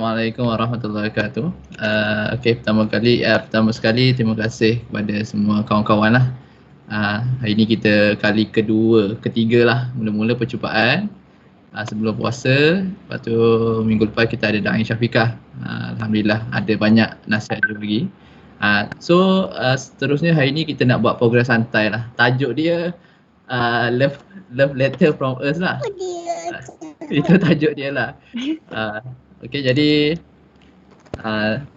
Assalamualaikum warahmatullahi wabarakatuh. Pertama sekali terima kasih kepada semua kawan-kawan lah. Hari ni kita kali ketiga lah mula-mula percubaan sebelum puasa. Lepas tu minggu lepas kita ada Da'i Syafiqah. Alhamdulillah ada banyak nasihat dia bagi. Seterusnya hari ni kita nak buat program santai lah. Tajuk dia love letter from us lah. Itu tajuk dia lah. Jadi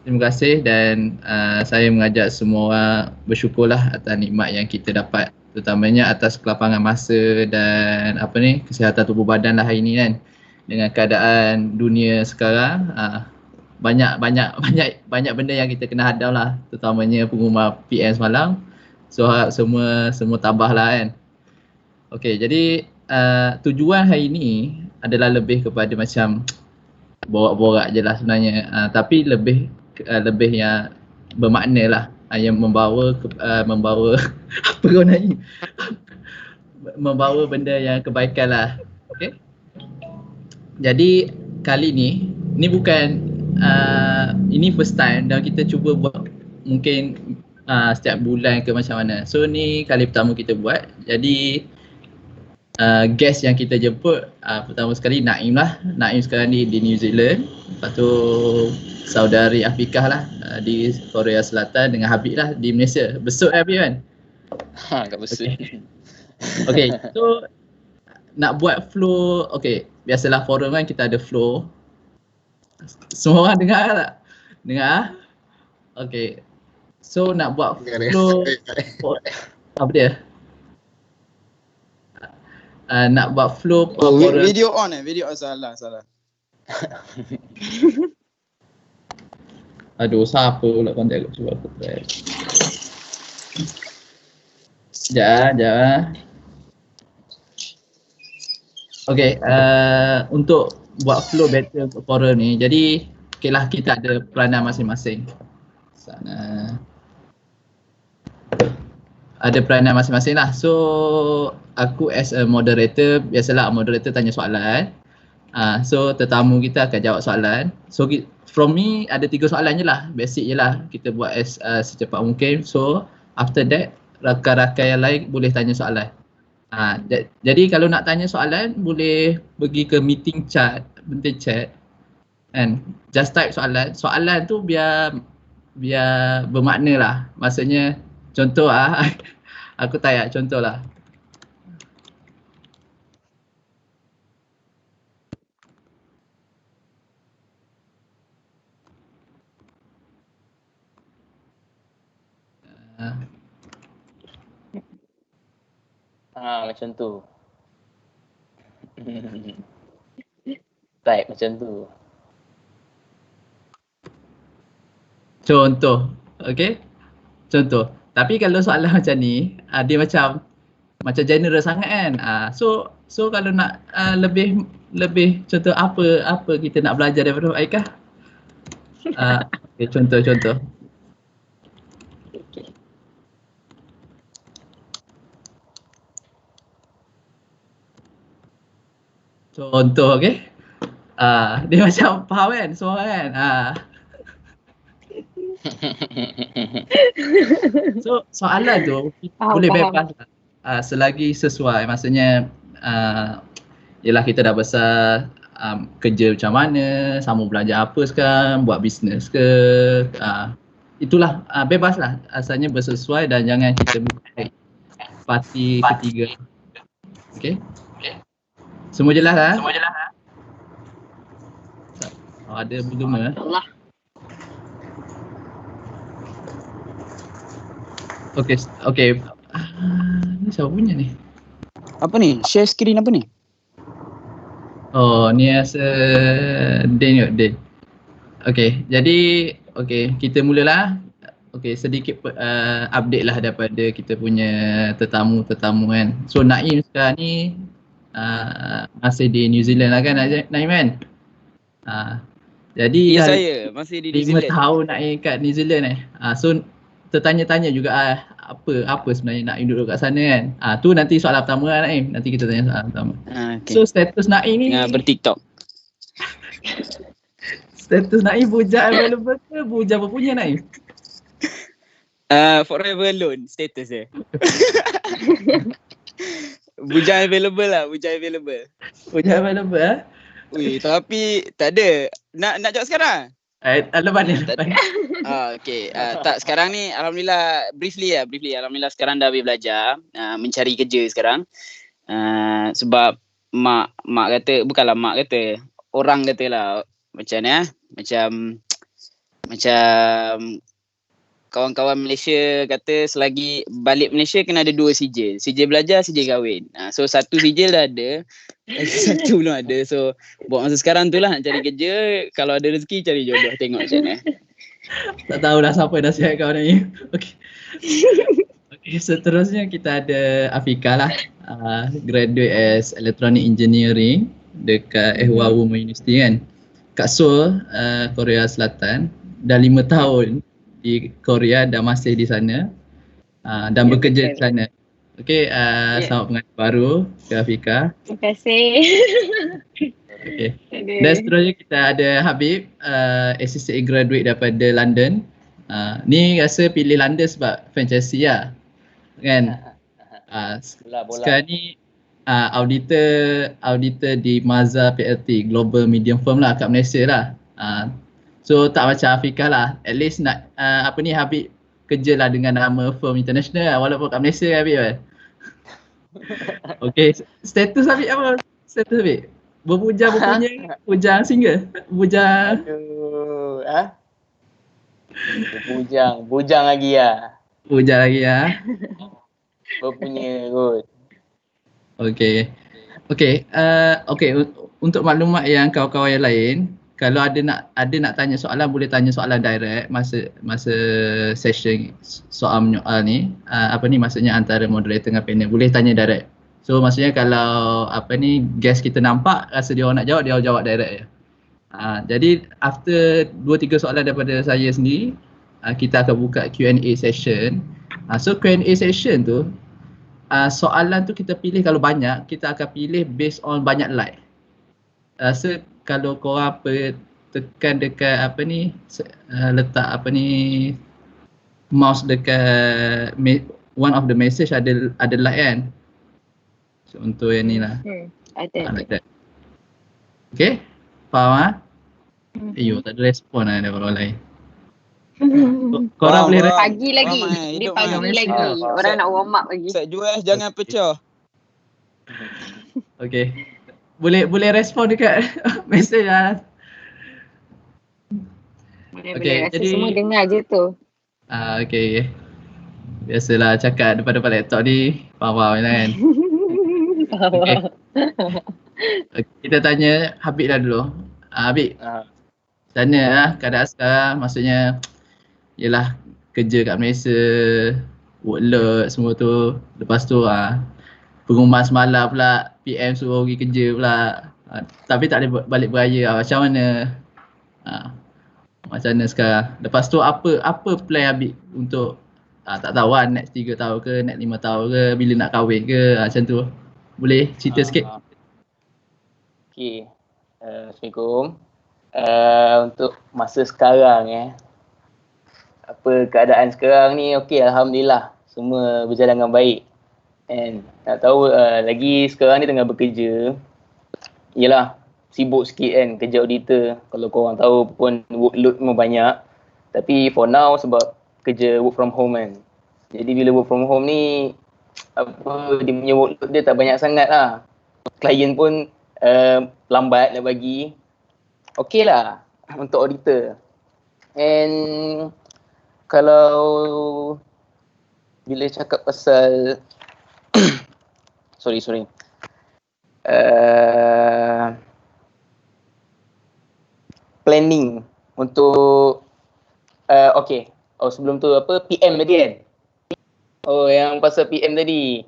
terima kasih dan saya mengajak semua orang bersyukurlah atas nikmat yang kita dapat, terutamanya atas kelapangan masa dan kesihatan tubuh badan lah hari ni kan. Dengan keadaan dunia sekarang, banyak benda yang kita kena hadam lah, terutamanya pengumuman PM semalam. So harap semua tabah lah kan. Jadi tujuan hari ni adalah lebih kepada macam borak-borak je lah sebenarnya, tapi lebih yang bermakna lah, yang membawa apa kau nanya, membawa benda yang kebaikan lah. Jadi kali ni bukan ini first time dan kita cuba buat mungkin setiap bulan ke macam mana. So ni kali pertama kita buat. Jadi guest yang kita jemput pertama sekali Naim lah. Naim sekarang ni di New Zealand. Lepas tu saudari Afiqah lah di Korea Selatan, dengan Habib lah di Malaysia. Besut Habib kan? Kat besut. Okay, so nak buat flow, biasalah forum kan kita ada flow. Semua orang dengar tak? Dengar? Okay, so nak buat flow apa dia? Nak buat flow video on salah. Aduh, siapa pula kontak aku, cuba aku try. Sekejap. Untuk buat flow better untuk forum ni, jadi lah kita ada peranan masing-masing. Ada peranan masing-masing lah. So aku as a moderator, biasalah moderator tanya soalan. So tetamu kita akan jawab soalan. So from me ada 3 soalan je lah, basic je lah. Kita buat secepat mungkin. So after that rakan-rakan yang lain boleh tanya soalan. Jadi kalau nak tanya soalan boleh pergi ke meeting chat and just type soalan. Soalan tu biar bermakna lah. Maksudnya contoh aku tanya contoh lah. Macam tu. Type macam tu. Contoh, contoh. Tapi kalau soalan macam ni, dia macam general sangat kan. So kalau nak lebih contoh apa kita nak belajar daripada Aikah? Contoh. Contoh, dia macam faham kan semua kan. So soalan tu boleh bebas lah, selagi sesuai. Maksudnya yelah kita dah besar, kerja macam mana, sama belajar apa sekarang, buat bisnes ke, itulah bebas lah, asalnya bersesuai dan jangan kita buat parti ketiga. Semua jelas lah? Ada bergema. Okay. Ni siapa punya ni? Apa ni? Share screen apa ni? Oh, ni Din. Jadi kita mulalah. Sedikit update lah daripada kita punya tetamu kan. So Naim sekarang ni masih di New Zealand lah kan Naim kan? Jadi saya masih di New Zealand. 5 tahun Naim kat New Zealand So tertanya-tanya juga apa sebenarnya Naim duduk kat sana kan. Tu nanti soalan pertama lah Naim. Nanti kita tanya soalan pertama. So status Naim ni berTikTok. Status Naif bujang available ke bujang berpunya Naif? Forever alone status dia. Bujang available lah, bujang available. Bujang available ah. Ui, tapi tak ada. Nak jawab sekarang? Lepas ni. Okay. Tak, sekarang ni alhamdulillah briefly. Alhamdulillah sekarang dah habis belajar, mencari kerja sekarang. Sebab mak kata, bukanlah mak kata, orang kata lah macam ni macam kawan-kawan Malaysia kata selagi balik Malaysia kena ada 2 sijil. Sijil belajar, sijil kahwin. So 1 sijil dah ada, lagi 1 belum ada. So buat masa sekarang tu lah nak cari kerja. Kalau ada rezeki cari jodoh, tengok macam mana. Tak tahulah siapa nasihat kau ni. Okay. Okay, seterusnya kita ada Afika lah. Graduate as Electronic Engineering dekat Ehwa Women University kan. Kat Seoul, Korea Selatan. Dah 5 tahun di Korea, dah masih di sana dan bekerja di sana. Okay, selamat pengantin baru ke Afika. Terima kasih. Okay. Dan seterusnya kita ada Habib, Associate Graduate daripada London. Ni rasa pilih London sebab franchise lah kan. Sekarang ni auditor di Mazars PLT, Global Medium Firm lah kat Malaysia lah. So tak macam Afika lah, at least nak Habib kerja lah dengan nama firm international lah, walaupun kat Malaysia kan Habib kan. Okay, status Habib apa? Status Habib? Berpunya, bujang single? Bujang? Bujang lagi lah. Bujang lagi lah. Berpunya kot. Okay. Untuk maklumat yang kawan-kawan yang lain, kalau ada nak tanya soalan, boleh tanya soalan direct masa session soal menyoal ni. Maksudnya antara moderator dengan panel boleh tanya direct. So maksudnya kalau guest kita nampak rasa dia orang nak jawab, dia orang jawab direct je. Jadi after 2-3 soalan daripada saya sendiri, kita akan buka Q&A session. So Q&A session tu, soalan tu kita pilih, kalau banyak kita akan pilih based on banyak like. So kalau korang tekan dekat letak mouse dekat one of the message ada like kan. So untuk yang ni lah. Ada. Like that. Okay, faham tak ada respon lah daripada orang lain. Korang boleh Pagi lagi. Dia pagi lagi. Orang nak warm up lagi. Set jual jangan pecah. Okay. Boleh respon dekat mesej lah. Boleh rasa semua dengar je tu. Okay. Biasalah cakap depan-depan laptop ni, faham kan. Okay. Kita tanya Habib dah dulu. Habib, sana lah keadaan sekarang, maksudnya yelah kerja kat Malaysia, workload semua tu. Lepas tu pengumuman semalam pula PM suruh pergi kerja pula. Tapi tak boleh balik beraya. Macam mana? Macam mana sekarang? Lepas tu apa plan Habib untuk tak tahu lah, next 3 tahun ke, next 5 tahun ke, bila nak kahwin ke, macam tu. Boleh cerita sikit? Okay. Assalamualaikum. Untuk masa sekarang apa keadaan sekarang ni, okey, alhamdulillah semua berjalan dengan baik. And nak tahu lagi sekarang ni tengah bekerja. Yelah, sibuk sikit kan kerja auditor. Kalau korang tahu pun workload memang banyak. Tapi for now sebab kerja work from home kan. Jadi bila work from home ni dia punya workload dia tak banyak sangat lah. Klien pun lambat nak bagi. Okey lah untuk auditor. And kalau bila cakap pasal sorry planning untuk okey. Sebelum tu PM tadi kan? Yang pasal PM tadi.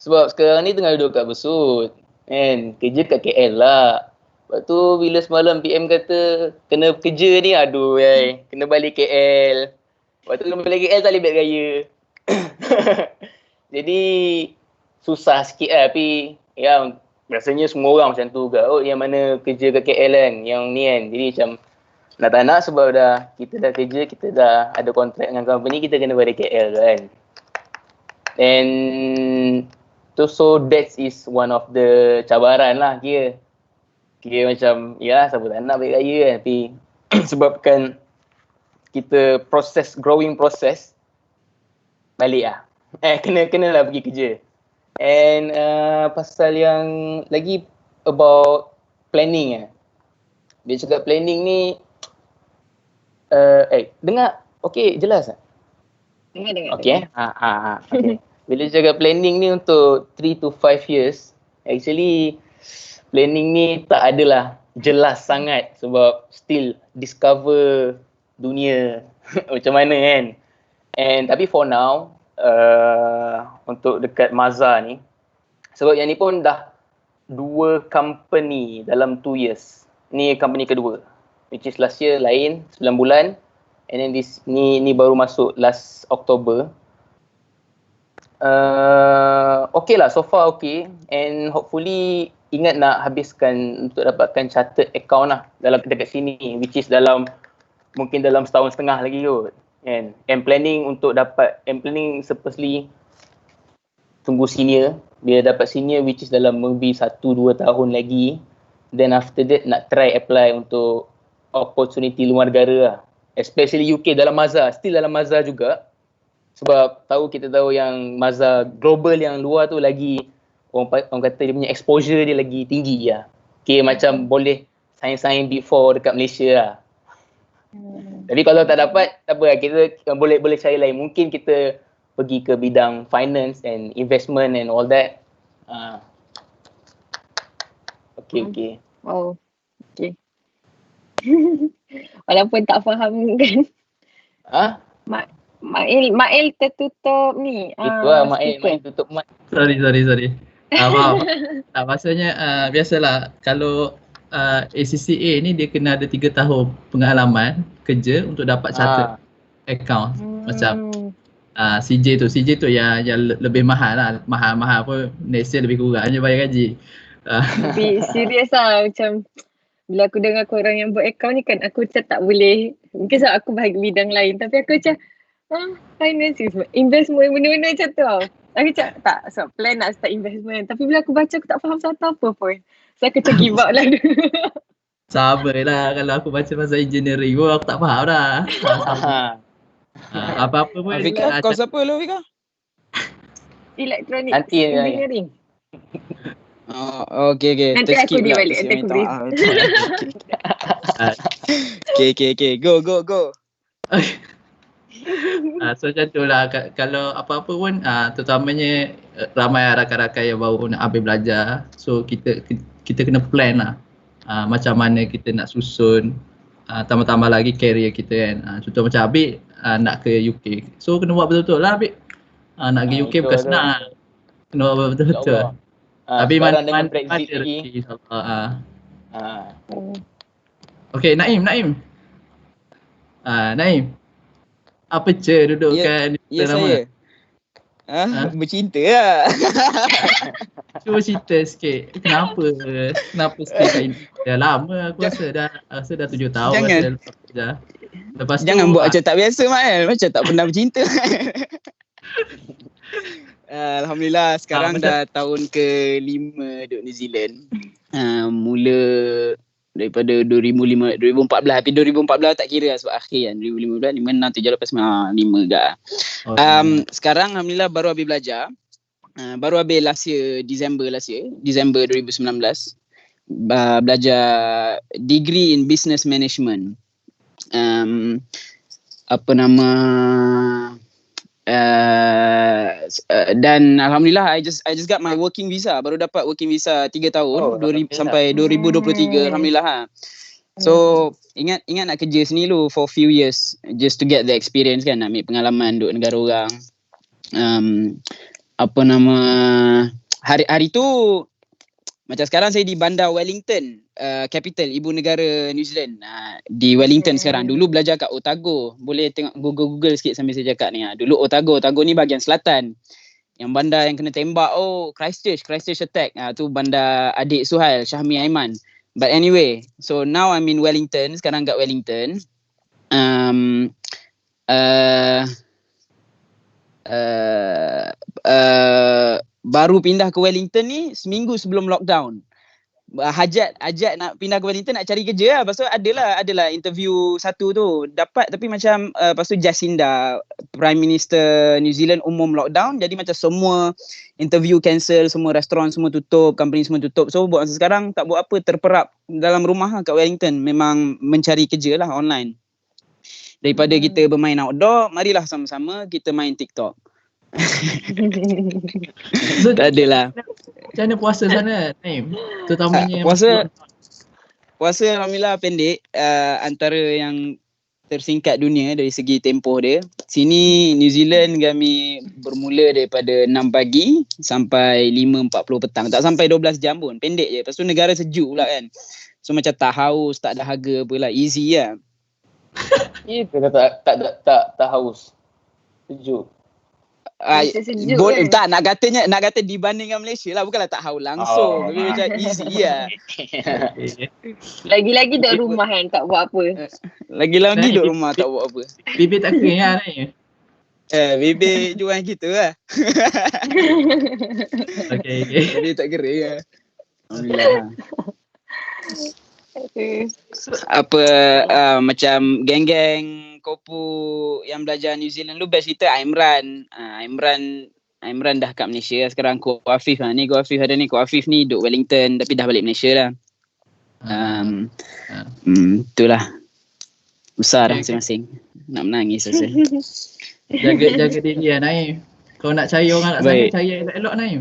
Sebab sekarang ni tengah duduk kat Besut kan, kerja kat KL lah. Lepas tu bila semalam PM kata kena kerja ni, kena balik KL. Lepas tu kena balik KL tak boleh balik raya. Jadi susah sikit lah, tapi ya rasanya semua orang macam tu juga. Yang mana kerja kat KL kan, yang ni kan. Jadi macam Nak tak nak sebab kita dah kerja, kita dah ada kontrak dengan company, kita kena balik KL kan. And so that is one of the cabaran lah kira macam ya siapa tak nak balik raya kan, tapi sebabkan kita growing process balik lah. Kenalah pergi kerja. And pasal yang lagi about planning Dia cakap planning ni dengar okey jelas tak? Dengar. Okey. Okay. Bila cakap planning ni untuk 3 to 5 years, actually planning ni tak adalah jelas sangat sebab still discover dunia macam mana kan. And tapi for now untuk dekat Mazhar ni, sebab yang ni pun dah 2 company dalam 2 years. Ni company kedua, which is last year lain 9 bulan, and then ni baru masuk last October. Okay lah, so far okay, and hopefully ingat nak habiskan untuk dapatkan chartered account lah dalam dekat sini, which is mungkin dalam setahun setengah lagi kot. And planning supposedly tunggu senior. Bila dapat senior, which is dalam maybe 1-2 tahun lagi, then after that nak try apply untuk opportunity luar negara lah. Especially UK, dalam Mazhar, still dalam Mazhar juga. Sebab kita tahu yang Mazhar global yang luar tu lagi, orang kata dia punya exposure dia lagi tinggi lah. Okay, macam boleh sign Big 4 dekat Malaysia lah. Tapi kalau tak dapat, tak apa lah, kita boleh cari lain. Mungkin kita pergi ke bidang finance and investment and all that. Okay. Oh, okay. Walaupun tak faham kan. Mail tertutup ni. Itu lah Mail tutup mic. Sorry. Maaf. Maksudnya biasalah kalau ACCA ni dia kena ada 3 tahun pengalaman kerja untuk dapat chartered account. Macam CJ tu yang lebih mahal lah. Mahal pun next year lebih kurang je bayar gaji. Tapi serius lah, macam bila aku dengar korang yang buat account ni kan, aku macam tak boleh. Mungkin sebab aku bahagi bidang lain, tapi aku macam finance, investment, benda-benda macam tu tau. Aku macam tak, sebab plan nak start investment. Tapi bila aku baca, aku tak faham satu apa pun. So aku macam give up lah. Sabarlah, kalau aku baca pasal engineering pun aku tak faham dah. Apa-apa pun. Fika, kau siapa lu Fika? Electronic Nanti engineering. Okay. Nanti aku dia balik, nanti aku brief. Okay. Go. So macam tu lah, kalau apa-apa pun terutamanya ramai rakan-rakan yang baru nak ambil belajar. So kita kena plan lah macam mana kita nak susun, tambah-tambah lagi career kita kan. Contoh macam Abid nak ke UK, so kena buat betul-betul lah Abid. Nak ke UK bukan senang, kena buat betul-betul. Tapi mana rezeki insyaAllah. Okay, Naim. Naim, apa duduk kan? Ya saya. Bercinta lah. Cuba cerita sikit. Kenapa stay kat ini? Dah lama aku rasa dah 7 tahun. Lepas jangan tu, buat macam tak biasa Mael. Macam tak pernah bercinta. Alhamdulillah sekarang dah tahun ke-5 duduk New Zealand. Mula daripada 2014, tapi 2014 tak kira lah sebab akhir kan. 2015, 5, 6, 7, 8, 9, 5 kat. Sekarang Alhamdulillah baru habis belajar. Baru habis December 2019. Belajar degree in business management. Dan Alhamdulillah I just got my working visa. Baru dapat working visa 3 tahun sampai 2023. Alhamdulillah. So ingat nak kerja sini dulu for few years just to get the experience kan, nak ambil pengalaman duduk negara orang. Hari tu macam sekarang saya di bandar Wellington, capital ibu negara New Zealand. Di Wellington sekarang. Dulu belajar kat Otago. Boleh tengok Google sikit sambil saya cakap ni. Dulu Otago ni bahagian selatan. Yang bandar yang kena tembak Christchurch attack. Tu bandar adik Suhail, Syahmi Aiman. But anyway, so now I'm in Wellington. Sekarang kat Wellington. Baru pindah ke Wellington ni seminggu sebelum lockdown. Ajat nak pindah ke Wellington nak cari kerja lah. Lepas tu adalah interview satu tu. Dapat tapi macam lepas tu Jacinda, Prime Minister New Zealand umum lockdown. Jadi macam semua interview cancel, semua restoran semua tutup, company semua tutup. So buat masa sekarang tak buat apa, terperap dalam rumah lah kat Wellington. Memang mencari kerja lah online. Daripada kita bermain outdoor, marilah sama-sama kita main TikTok. So, Tak adalah. macam mana puasa sana, Naim? Terutamanya Puasa alhamdulillah pendek, antara yang tersingkat dunia dari segi tempoh dia. Sini New Zealand kami bermula daripada 6 pagi sampai 5.40 petang. Tak sampai 12 jam pun, pendek je. Lepas tu negara sejuk pula kan. So macam tak haus, tak dahaga pula, easy lah. Tak haus. Sejuk. Sejuk kan? Tak nak kata dibanding dengan Malaysia lah, bukanlah tak haus langsung, tapi macam easy lah. Lagi-lagi duduk rumah kan, tak buat apa. Lagi-lagi duduk rumah tak buat apa. bibir tak kering lah, Naim? Bibir jual kita lah. Okay. Bibir tak kering lah. Alhamdulillah. Apa macam geng-geng Kopu yang belajar New Zealand lu best cerita Imran. Imran dah kat Malaysia sekarang. Ko Afif lah ni. Ko Afif ni duduk Wellington tapi dah balik Malaysia lah. Itulah. Besar lah masing-masing. Nak menangis rasa. Jaga diri lah, Naim. Kau nak cari orang kat sana, cari yang elok-elok, Naim.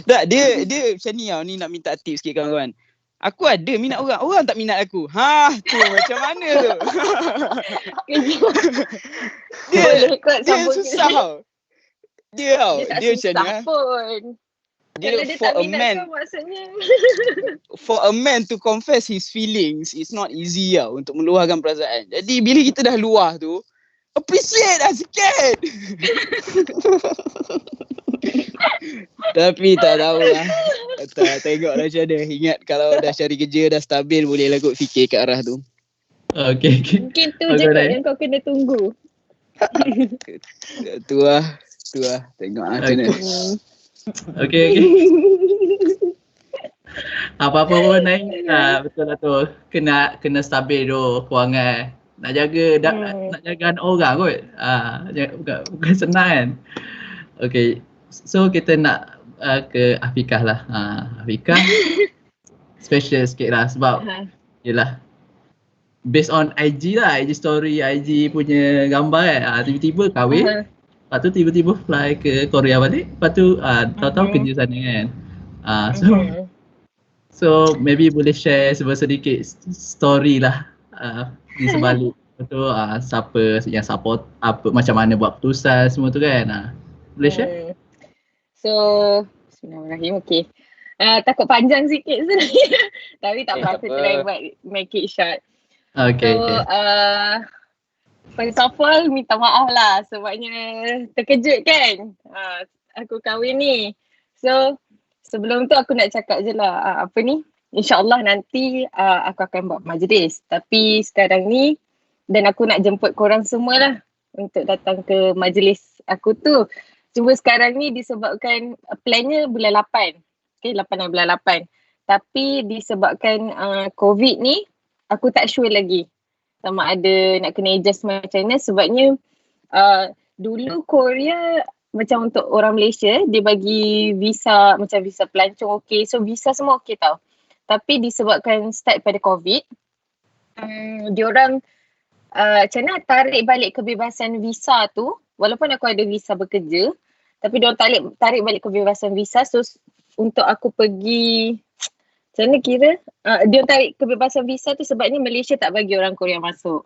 Tak, dia macam ni tau. Ni nak minta tips sikit kawan-kawan. Aku ada minat orang tak minat aku. Tu macam mana tu? dia susah tau. Dia macam ni. Dia for a man to confess his feelings is not easy tau untuk meluahkan perasaan. Jadi bila kita dah luah tu, appreciate lah sikit. Tapi tak tahulah. Tengoklah macam mana. Ingat kalau dah cari kerja, dah stabil, bolehlah kot fikir ke arah tu. Okay. Mungkin tu je kot yang kau kena tunggu. Tu lah. Tengok macam mana. Okay. Apa-apa pun, Naim. Betul lah tu. Kena stabil tu kewangan. Nak jaga anak orang kot. Bukan senang kan. Okay. So kita nak ke Afikah lah. Afikah special sikit lah sebab yelah based on IG lah, IG story, IG punya gambar kan. Tiba-tiba kahwin, lepas tu tiba-tiba fly ke Korea balik, lepas tu tahu-tahu kerja sana kan. So maybe boleh share sedikit story lah di sebalik tu, siapa yang support, apa macam mana buat keputusan semua tu kan. Boleh share? So, bismillahirrahmanirrahim. Okay. Takut panjang sikit sebenarnya. Tapi tak apa, try buat make it short. Okay. First of all, minta maaf lah sebabnya terkejut kan. Aku kahwin ni. So, sebelum tu aku nak cakap je lah InsyaAllah nanti aku akan buat majlis. Tapi sekarang ni, dan aku nak jemput korang semua lah untuk datang ke majlis aku tu. Cuma sekarang ni disebabkan plannya bulan 8. Okay, 8 bulan 8. Tapi disebabkan COVID ni, aku tak sure lagi sama ada nak kena adjust macam mana. Sebabnya dulu Korea macam untuk orang Malaysia, dia bagi visa macam visa pelancong okey. So visa semua okey tau. Tapi disebabkan start pada COVID, diorang macam mana tarik balik kebebasan visa tu. Walaupun aku ada visa bekerja, tapi diorang tarik balik kebebasan visa. So untuk aku pergi, macam mana kira? Diorang tarik kebebasan visa tu sebabnya Malaysia tak bagi orang Korea masuk.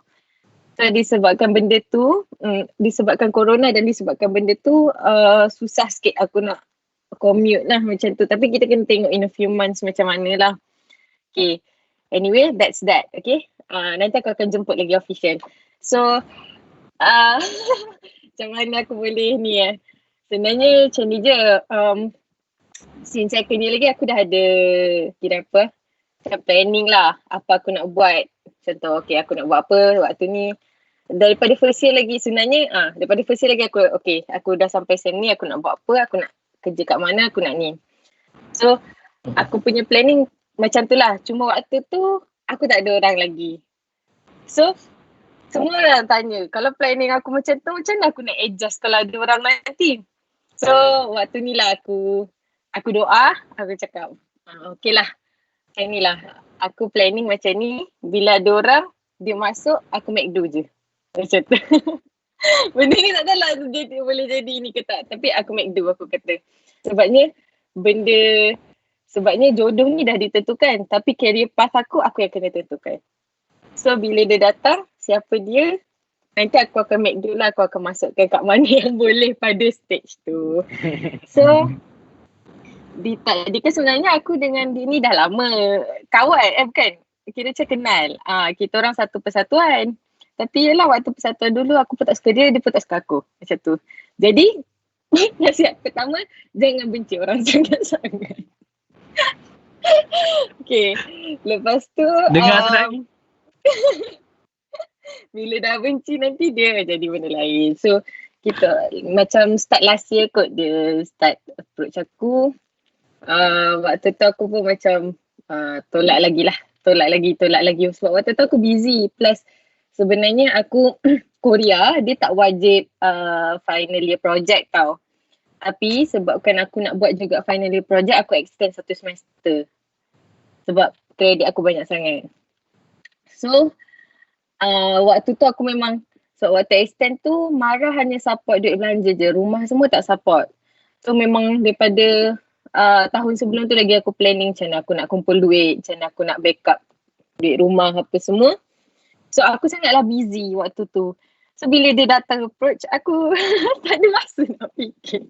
So disebabkan benda tu, disebabkan corona dan disebabkan benda tu, susah sikit aku nak commute lah macam tu. Tapi kita kena tengok in a few months macam mana lah. Okay, anyway that's that. Okay, nanti aku akan jemput lagi official. So macam mana aku boleh ni sebenarnya macam ni je. Since saya kerja lagi aku dah ada kira apa macam planning lah apa aku nak buat. Contoh okay aku nak buat apa waktu ni. Daripada first year lagi sebenarnya daripada first year lagi aku dah sampai sen ni, aku nak buat apa, aku nak kerja kat mana, aku nak ni. So aku punya planning macam tu lah. Cuma waktu tu aku tak ada orang lagi. So semua orang tanya kalau planning aku macam tu, macam mana aku nak adjust kalau ada orang nanti. So waktu ni lah aku doa, aku cakap okay lah macam ni lah. Aku planning macam ni, bila ada orang dia masuk aku make do je. Macam tu. Benda ni tak tahu lah boleh jadi ni ke tak. Tapi aku make do, aku kata. Sebabnya jodoh ni dah ditentukan. Tapi career path aku yang kena tentukan. So bila dia datang, siapa dia, nanti aku akan make do lah. Aku akan masukkan kat mana yang boleh pada stage tu. So tadi kan sebenarnya aku dengan dia ni dah lama kawan bukan? Kira macam kenal. Kita orang satu persatuan. Tapi yelah waktu persatuan dulu aku pun tak suka dia, dia pun tak suka aku. Macam tu. Jadi nasihat pertama, jangan benci orang sangat-sangat. Okay. Lepas tu Dengar lagi. bila dah benci nanti dia jadi benda lain. So kita macam start last year kot dia start approach aku. Waktu tu aku pun macam tolak lagi sebab waktu tu aku busy. Plus sebenarnya aku Korea dia tak wajib final year project tau. Tapi sebabkan aku nak buat juga final year project, aku extend 1 semester. Sebab kredit aku banyak sangat. So waktu tu aku memang waktu extend tu marah hanya support duit belanja je. Rumah semua tak support. So memang daripada tahun sebelum tu lagi aku planning macam mana aku nak kumpul duit, macam mana aku nak backup duit rumah apa semua. So aku sangatlah busy waktu tu. So bila dia datang approach aku tak ada masa nak fikir.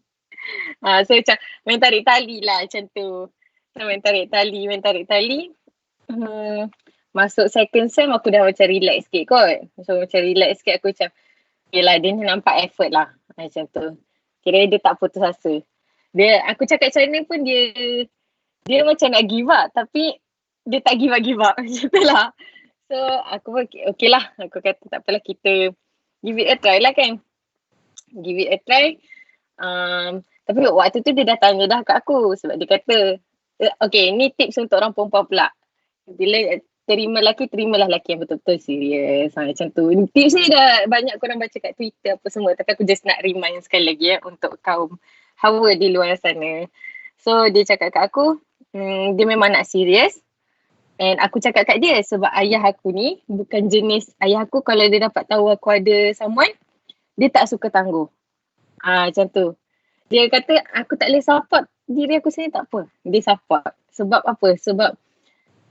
So macam main tarik tali lah macam tu. So main tarik tali. Masuk second sem aku dah macam relax sikit kot. So macam relax sikit aku macam yelah dia nampak effort lah macam tu. Kira dia tak putus asa. Aku cakap macam mana pun dia macam nak give up tapi dia tak give up macam tu lah. So aku pun okay lah. Aku kata tak apalah, kita give it a try lah kan. Give it a try. Tapi waktu tu dia dah tanya dah kat aku sebab dia kata okay ni tips untuk orang perempuan pula. Bila terima lelaki, terimalah lelaki yang betul-betul serius. Macam tu. Tips ni dah banyak korang baca kat Twitter apa semua. Tapi aku just nak remind sekali lagi untuk kaum hawa di luar sana. So dia cakap kat aku dia memang nak serius. And aku cakap kat dia sebab ayah aku ni bukan jenis, ayah aku kalau dia dapat tahu aku ada someone, dia tak suka tangguh. Macam tu. Dia kata aku tak boleh support diri aku sendiri, tak apa. Dia support. Sebab apa? Sebab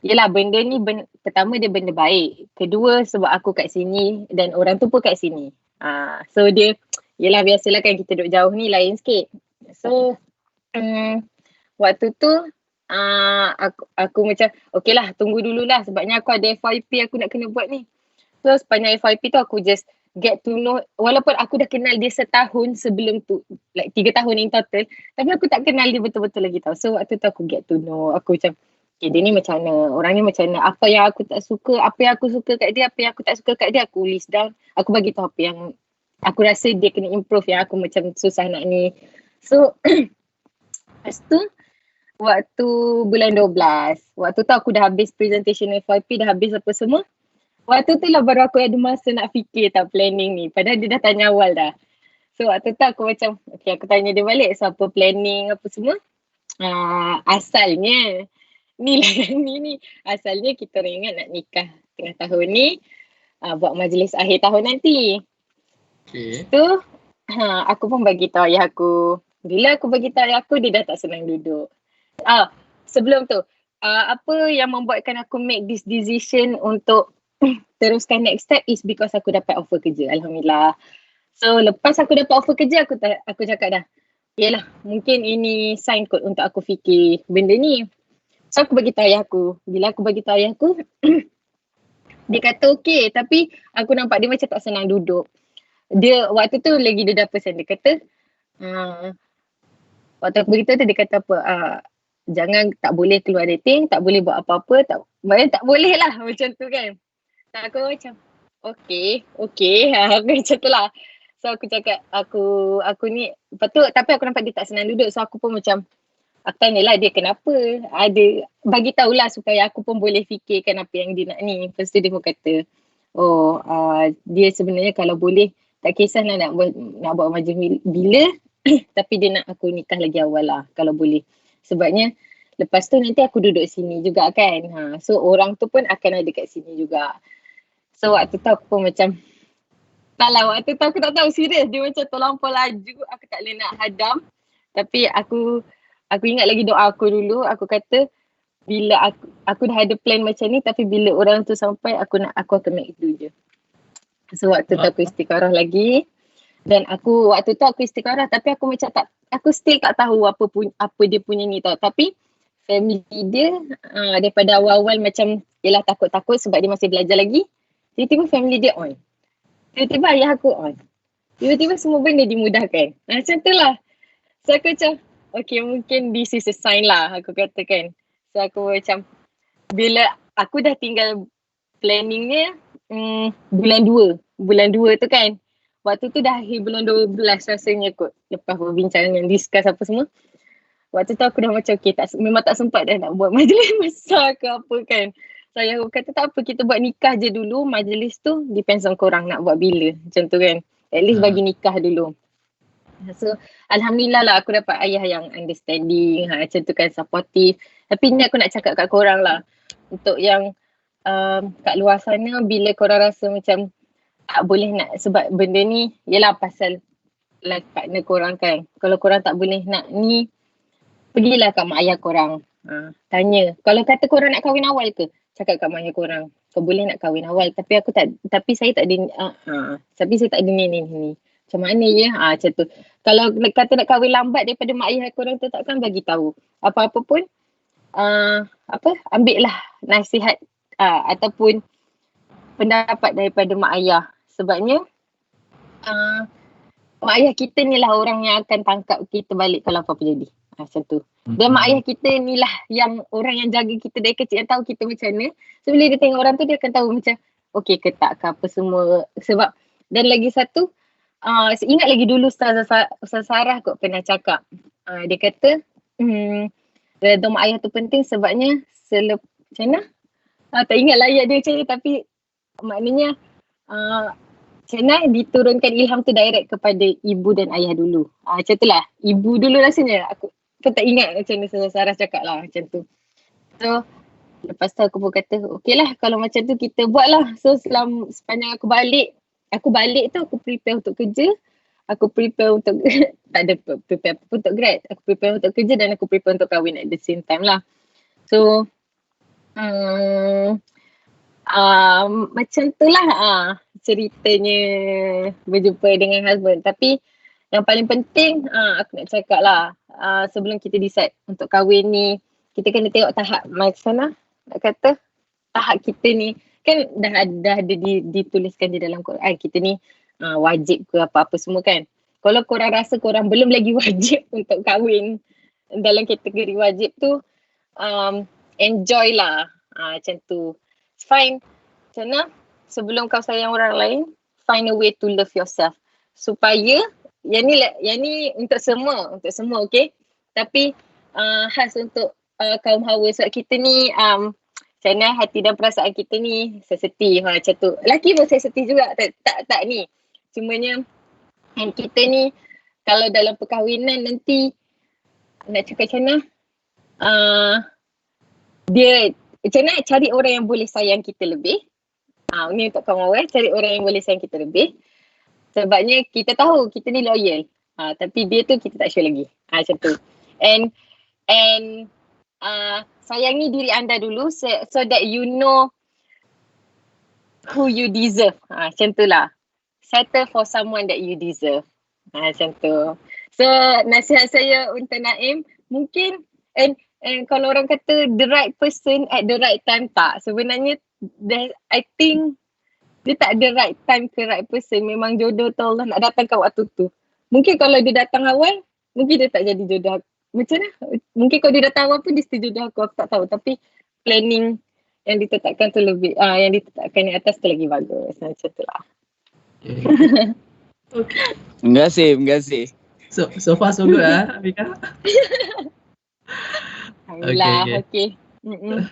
yelah benda ni pertama dia benda baik. Kedua sebab aku kat sini dan orang tu pun kat sini. So dia, yelah biasalah kan kita duduk jauh ni lain sikit. So waktu tu aku macam okay lah tunggu dululah sebabnya aku ada FYP aku nak kena buat ni. So sepanjang FYP tu aku just get to know, walaupun aku dah kenal dia setahun sebelum tu, like 3 tahun in total, tapi aku tak kenal dia betul-betul lagi tau. So waktu tu aku get to know, aku macam okay dia ni macam mana, orang ni macam mana, apa yang aku tak suka, apa yang aku suka kat dia, apa yang aku tak suka kat dia, aku list down, aku bagi tahu apa yang aku rasa dia kena improve, yang aku macam susah nak ni. So lepas tu waktu bulan 12, waktu tu aku dah habis presentation FYP, dah habis apa semua. Waktu tu lah baru aku ada masa nak fikir tau planning ni. Padahal dia dah tanya awal dah. So waktu tu aku macam, okay aku tanya dia balik. So apa planning apa semua. Asalnya, ni lah yang ni. Asalnya kita orang ingat nak nikah tengah tahun ni. Buat majlis akhir tahun nanti. Okay. Tu, aku pun bagi tahu ayah aku. Bila aku bagi tahu ayah aku, dia dah tak senang duduk. Sebelum tu, apa yang membuatkan aku make this decision untuk teruskan next step is because aku dapat offer kerja, alhamdulillah. So lepas aku dapat offer kerja, aku cakap dah, yelah mungkin ini sign kot untuk aku fikir benda ni. So aku bagi tahu ayah aku. Bila aku bagi tahu ayah aku, dia kata okay, tapi aku nampak dia macam tak senang duduk. Dia waktu tu lagi dia dah pesan, dia kata waktu aku beritahu tu dia kata apa, jangan, tak boleh keluar dating, tak boleh buat apa-apa, maknanya tak boleh lah macam tu kan. Aku macam okay. Aku macam tu lah. So aku cakap aku ni, lepas tu tapi aku nampak dia tak senang duduk, so aku pun macam aku tanyalah dia kenapa, ada bagi tahulah supaya aku pun boleh fikirkan apa yang dia nak ni. Lepas tu dia pun kata dia sebenarnya kalau boleh tak kisahlah nak buat majlis bila tapi dia nak aku nikah lagi awal lah kalau boleh. Sebabnya lepas tu nanti aku duduk sini juga kan. So orang tu pun akan ada kat sini juga. So waktu tu aku pun macam tak lah, waktu tu aku tak tahu, serius dia macam terlampau laju, aku tak boleh nak hadam. Tapi aku ingat lagi doa aku dulu, aku kata bila aku dah ada plan macam ni tapi bila orang tu sampai aku akan make itu je. So waktu tu aku istikharah lagi dan waktu tu aku istikharah tapi aku macam aku still tak tahu apa dia punya ni tau. Tapi family dia daripada awal-awal macam yelah takut-takut sebab dia masih belajar lagi. Tiba-tiba family dia on. Tiba-tiba ayah aku on. Tiba-tiba semua benda dimudahkan. Macam tu lah. So aku macam okay, mungkin this is a sign lah aku katakan. So aku macam bila aku dah tinggal planningnya bulan 2 tu kan. Waktu tu dah akhir bulan 12 rasanya kot. Lepas perbincangan, discuss apa semua. Waktu tu aku dah macam okay, memang tak sempat dah nak buat majlis besar ke apa kan. Saya kata tak apa, kita buat nikah je dulu. Majlis tu depends on korang nak buat bila. Macam tu kan. At least bagi nikah dulu. So alhamdulillah lah aku dapat ayah yang understanding, macam tu kan, supportive. Tapi ni aku nak cakap kat korang lah. Untuk yang kat luar sana bila korang rasa macam tak boleh nak, sebab benda ni yelah pasal life partner korang kan. Kalau korang tak boleh nak ni, pergilah kat mak ayah korang. Tanya. Kalau kata korang nak kahwin awal ke, cakap kat mak ayah korang, kau boleh nak kahwin awal tapi saya tak ada tapi saya tak ada ni. Macam mana ya? Macam tu. Kalau kata nak kahwin lambat daripada mak ayah korang tu, takkan bagi tahu. Apa-apa pun ambil lah nasihat ataupun pendapat daripada mak ayah. Sebabnya mak ayah kita ni lah orang yang akan tangkap kita balik kalau apa-apa jadi. Macam tu. Dan mak ayah kita ni lah yang orang yang jaga kita dari kecil, yang tahu kita macam mana. So bila dia tengok orang tu, dia akan tahu macam okay ke tak ke apa semua. Sebab dan lagi satu, ingat lagi dulu Ustaz Sarah kot pernah cakap. Dia kata redha mak ayah tu penting sebabnya macam mana? Tak ingat lah ayat dia macam ni, tapi maknanya macam mana diturunkan ilham tu direct kepada ibu dan ayah dulu. Macam tu lah. Ibu dulu rasanya. Aku tak ingat macam mana Sarah cakap lah macam tu. So lepas tu aku pun kata okay lah kalau macam tu kita buat lah. So sepanjang aku balik tu aku prepare untuk kerja. Aku prepare untuk tak ada prepare apa pun untuk grad. Aku prepare untuk kerja dan aku prepare untuk kahwin at the same time lah. So macam tu lah ceritanya berjumpa dengan husband. Tapi yang paling penting aku nak cakap lah, sebelum kita decide untuk kahwin ni, kita kena tengok tahap macam mana nak kata tahap kita ni kan dah ada dituliskan di dalam Quran kita ni wajib ke apa-apa semua kan. Kalau korang rasa korang belum lagi wajib untuk kahwin dalam kategori wajib tu, enjoy lah macam tu. Fine. Macam mana sebelum kau sayang orang lain, find a way to love yourself. Supaya yang ni untuk semua okay. Tapi khas untuk kaum Hawa, sebab kita ni macam mana hati dan perasaan kita ni sensitif macam tu. Lelaki pun sensitif juga, tak ni. Cumanya kita ni kalau dalam perkahwinan nanti nak cakap macam mana, dia macam mana cari orang yang boleh sayang kita lebih. Ni untuk kaum Hawa, cari orang yang boleh sayang kita lebih. Sebabnya kita tahu kita ni loyal. Tapi dia tu kita tak sure lagi. Macam tu. And sayangi diri anda dulu so that you know who you deserve. Macam tu lah. Settle for someone that you deserve. Macam tu. So nasihat saya untuk Naim, mungkin and kalau orang kata the right person at the right time, tak. Sebenarnya I think dia tak ada right time ke right person. Memang jodoh tu Allah nak datang kat waktu tu. Mungkin kalau dia datang awal, mungkin dia tak jadi jodoh macam mana? Mungkin kalau dia dah tahu apa, dia setuju dah aku tak tahu. Tapi planning yang ditetapkan tu lebih, yang ditetapkan di atas tu lagi bagus. Macam tu lah. Okay. Terima kasih. So far so good Afika. Alhamdulillah, Okay. okay.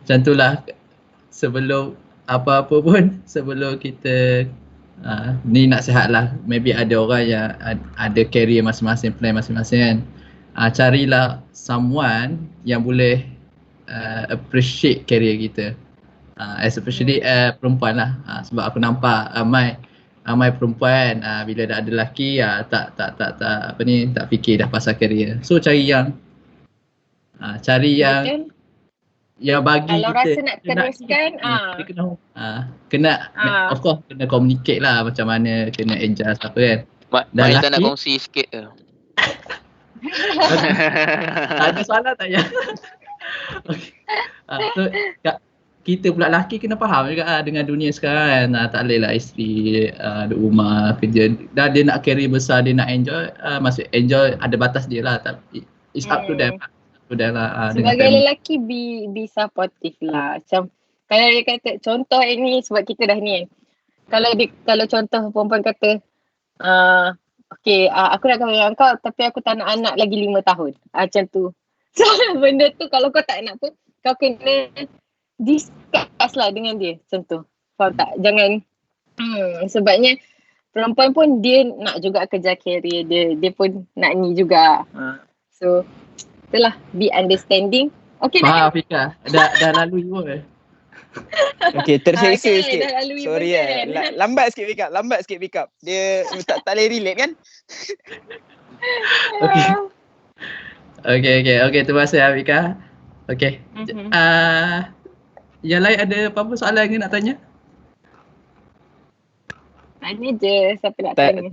Macam tu lah, sebelum apa-apa pun, sebelum kita ni nak sihat lah. Maybe ada orang yang ada career masing-masing, plan masing-masing kan. Carilah someone yang boleh appreciate career kita, especially perempuan lah. Sebab aku nampak ramai perempuan bila dah ada lelaki tak fikir dah pasal career. So cari yang Betul. yang bagi Kalau kita rasa nak teruskan, kita kena of course kena communicate lah macam mana, kena adjust apa kan. Mai tak nak kongsi sikit ke? Ada soalan tak ya? Okay. So kita pula lelaki kena faham juga dengan dunia sekarang kan. Tak boleh lah isteri duduk rumah kerja. Dah dia nak career besar, dia nak enjoy, maksud enjoy ada batas dia lah. Tapi it's up to them. Sebagai lelaki be supportive lah. Macam kalau dia kata contoh ni sebab kita dah ni kan. Kalau contoh perempuan kata okay, aku nak kahwin dengan kau tapi aku tak nak anak lagi 5 tahun. Macam tu. So benda tu kalau kau tak nak pun kau kena discuss lah dengan dia. Macam tu. Faham tak? Jangan sebabnya perempuan pun dia nak juga kerja career dia pun nak ni juga. So itulah, be understanding. Okay dah. Afika, dah lalu pun. Okay, terseksa Okay, sikit. dah lalui Sorry kan. lambat sikit pick up. Dia tak boleh relate kan? Okay, terima kasih Afika. Okay. Yang lain ada apa-apa soalan ke nak tanya? Tanya je siapa nak tanya.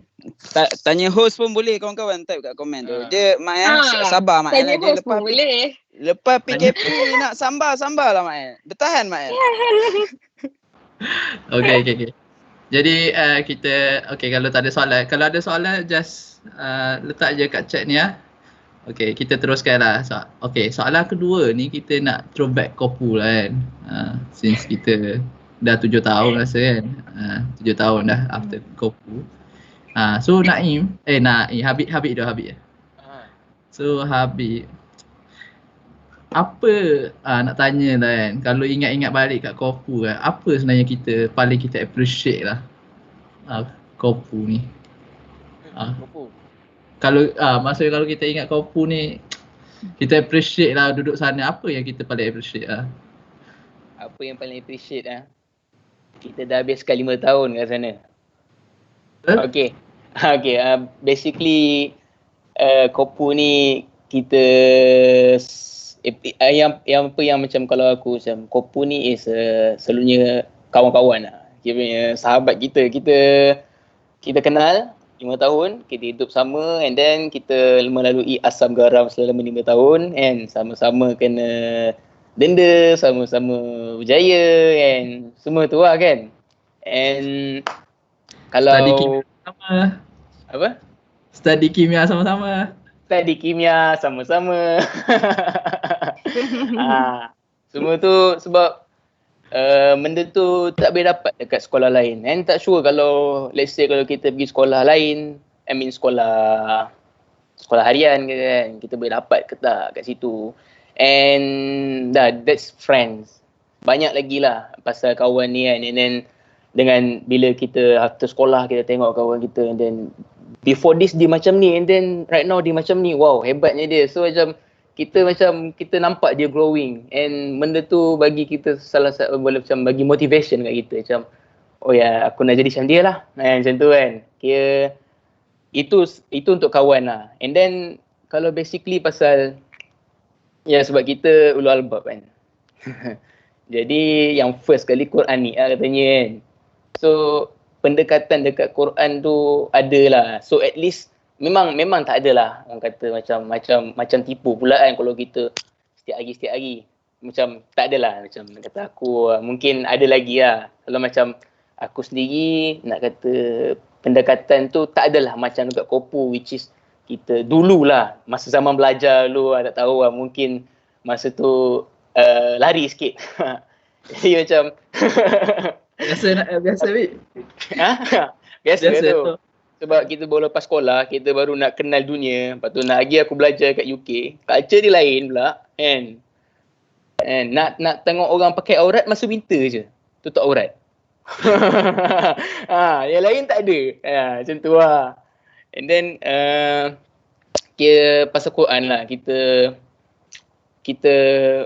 Tanya host pun boleh, kawan-kawan type kat komen tu. Dia Mak sabar Mak. Tanya Dia host pun boleh. Lepas PKP nak sambar lah Mak. Bertahan Mak. Okay. Jadi kita kalau tak ada soalan, kalau ada soalan just letak je kat chat ni Okay, kita teruskan lah. Soalan kedua ni kita nak throwback Kopu lah kan. Since kita dah 7 tahun rasa kan. 7 tahun dah after Kopu. So Naim, Habib. So Habib, apa nak tanya lah kan, kalau ingat-ingat balik kat Kopu kan, apa sebenarnya paling kita appreciate lah Kopu ni. Kopu. Kalau maksudnya kalau kita ingat Kopu ni, kita appreciate lah duduk sana, apa yang kita paling appreciate lah? Apa yang paling appreciate kita dah habiskan 5 tahun kat sana. Okay, basically Kopu ni kita yang macam kalau aku macam Kopu ni is selalunya kawan-kawan lah. Dia punya sahabat kita kenal 5 tahun, kita hidup sama and then kita melalui asam garam selama 5 tahun and sama-sama kena denda, sama-sama berjaya and semua tu lah kan. And kalau study kimia sama. Apa? Study kimia sama-sama. Semua tu sebab benda tu tak boleh dapat dekat sekolah lain. And tak sure kalau let's say kalau kita pergi sekolah lain, sekolah harian ke kan, kita boleh dapat ke tak kat situ. And that's friends. Banyak lagi lah pasal kawan ni kan. And then dengan bila kita after sekolah kita tengok kawan kita and then before this dia macam ni and then right now dia macam ni. Wow, hebatnya dia. So macam kita nampak dia growing and benda tu bagi kita salah satu boleh macam bagi motivation kat kita macam oh ya aku nak jadi macam dia lah. Macam tu kan. Kira itu untuk kawan lah. And then kalau basically pasal sebab kita ulul albab kan. Jadi yang first kali Quran ni katanya kan. So pendekatan dekat Quran tu adalah. So at least memang tak adalah orang kata macam tipu pula kan kalau kita setiap hari macam tak adalah macam kata aku mungkin ada lagi lah. Kalau macam aku sendiri nak kata pendekatan tu tak adalah macam dekat Kopu which is kita dululah masa zaman belajar dulu tak tahu lah, mungkin masa tu lari sikit. Jadi macam biasa Bik. biasa Biasa tu. tu. Sebab kita baru lepas sekolah, kita baru nak kenal dunia. Lepas tu nak lagi aku belajar kat UK. Culture dia lain pula kan. And nak tengok orang pakai aurat masa winter je. Tutup aurat. Yang lain tak ada. Macam tu lah. And then kira pasal Quran lah. Kita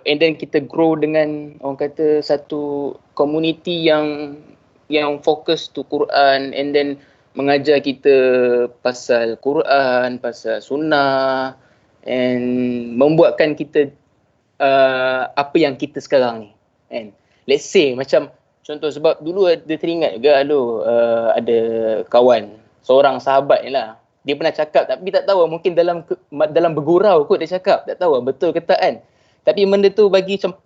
and then kita grow dengan orang kata satu community yang fokus to Quran, and then mengajar kita pasal Quran, pasal sunnah, and membuatkan kita apa yang kita sekarang ni. And let's say macam contoh, sebab dulu dia teringat juga ada kawan, seorang sahabat ni lah, dia pernah cakap tapi tak tahu mungkin dalam bergurau kot dia cakap, tak tahu betul ke tak kan. Tapi benda tu bagi macam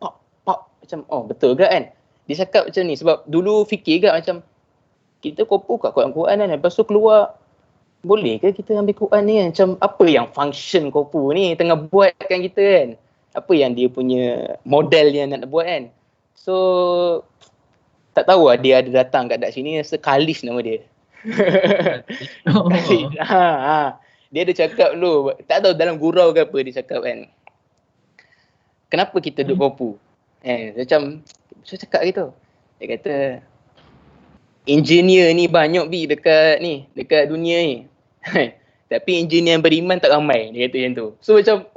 pop macam betul ke kan. Dia cakap macam ni sebab dulu fikir ke macam kita kopu kat Quran kan, lepas tu keluar boleh ke kita ambil Quran ni kan, macam apa yang function kopu ni tengah buatkan kita kan, apa yang dia punya model yang nak buat kan. So tak tahu lah dia ada datang kat sini, Khalis nama dia. Dia ada cakap dulu, tak tahu dalam gurau ke apa, dia cakap kan, kenapa kita duduk kopu? Macam saya cakap gitu. Dia kata engineer ni banyak dekat dunia ni. Tapi engineer yang beriman tak ramai, dia kata macam tu. So macam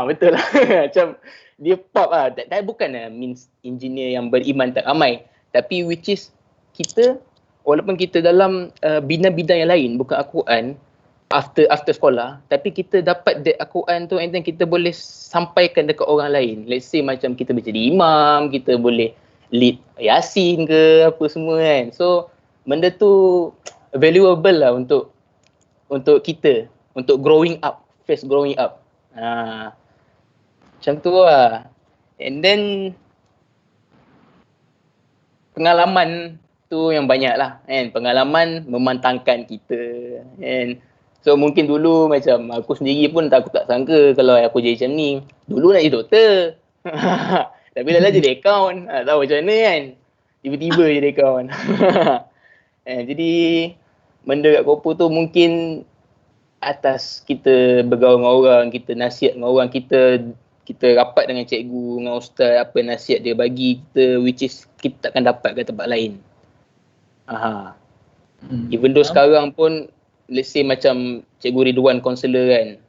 betul lah. Macam dia pop lah. Bukan means engineer yang beriman tak ramai, tapi which is kita walaupun kita dalam bidang-bidang yang lain bukan Al-Quran, after sekolah, tapi kita dapat that Al-Quran tu, and then kita boleh sampaikan dekat orang lain. Let's say macam kita menjadi imam, kita boleh lead Yasin ke apa semua kan. So benda tu valuable lah untuk kita, untuk growing up, growing up. Macam tu lah. And then pengalaman tu yang banyak lah kan. Pengalaman memantangkan kita kan. So mungkin dulu macam aku sendiri pun aku tak sangka kalau aku jadi macam ni. Dulu nak jadi doktor. Tapi dah jadi account. Tahu macam mana kan. Tiba-tiba jadi account. Jadi benda kat Kopo tu mungkin atas kita bergaul dengan orang, kita nasihat dengan orang, kita rapat dengan cikgu, dengan ustaz, apa nasihat dia bagi kita, which is kita takkan dapat kat tempat lain. Even though sekarang pun let's say macam Cikgu Ridwan counselor kan,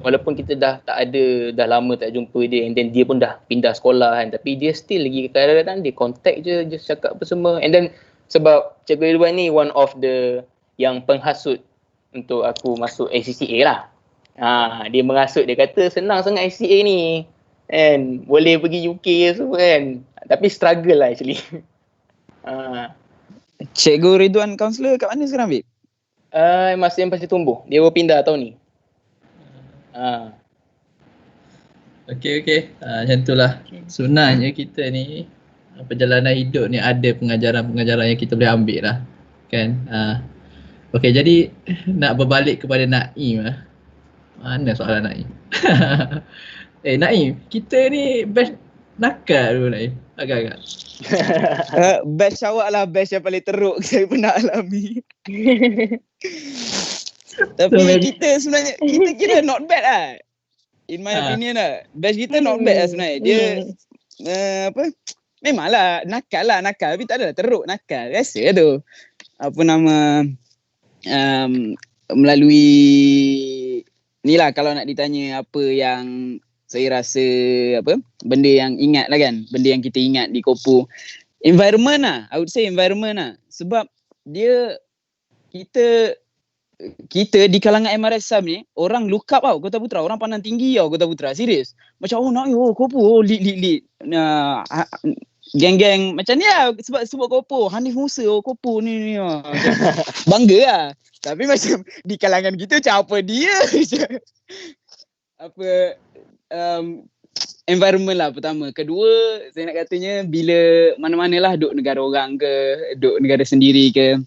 walaupun kita dah tak ada, dah lama tak jumpa dia, and then dia pun dah pindah sekolah kan, tapi dia still lagi kadang-kadang dia contact je cakap apa semua. And then sebab Cikgu Ridwan ni one of the yang penghasut untuk aku masuk ACCA lah. Dia menghasut, dia kata senang sangat ACCA ni kan, boleh pergi UK semua kan, tapi struggle lah actually. Cikgu Ridwan counselor kat mana sekarang, Bib? Masih yang pasti tumbuh. Dia baru pindah tahun ni. Okey. Macam itulah. Sebenarnya kita ni perjalanan hidup ni ada pengajaran-pengajaran yang kita boleh ambil lah. Kan? Okey, jadi nak berbalik kepada Naim lah. Mana soalan Naim? Naim, kita ni batch nakal dulu Naim. Agak-agak. Batch awak lah batch yang paling teruk saya pernah alami. Tapi kita sebenarnya, kita kira not bad lah. In my opinion lah. Batch kita not bad lah sebenarnya. Dia memanglah nakal tapi tak adalah teruk nakal. Biasa tu. Apa nama, melalui ni lah, kalau nak ditanya apa yang saya rasa benda yang ingat lah kan, benda yang kita ingat di Kopo, environment lah, I would say environment lah. Sebab dia, kita di kalangan MRSAM ni, orang look up tau Kota Putra, orang pandang tinggi tau Kota Putra, serius. Macam Kopo, lead. Geng-geng macam ni lah, sebab Kopo, Hanif Musa, Kopo ni. Bangga lah. Tapi macam di kalangan kita macam apa dia? Environment lah pertama. Kedua, saya nak katanya bila mana-manalah duduk negara orang ke, duduk negara sendiri ke,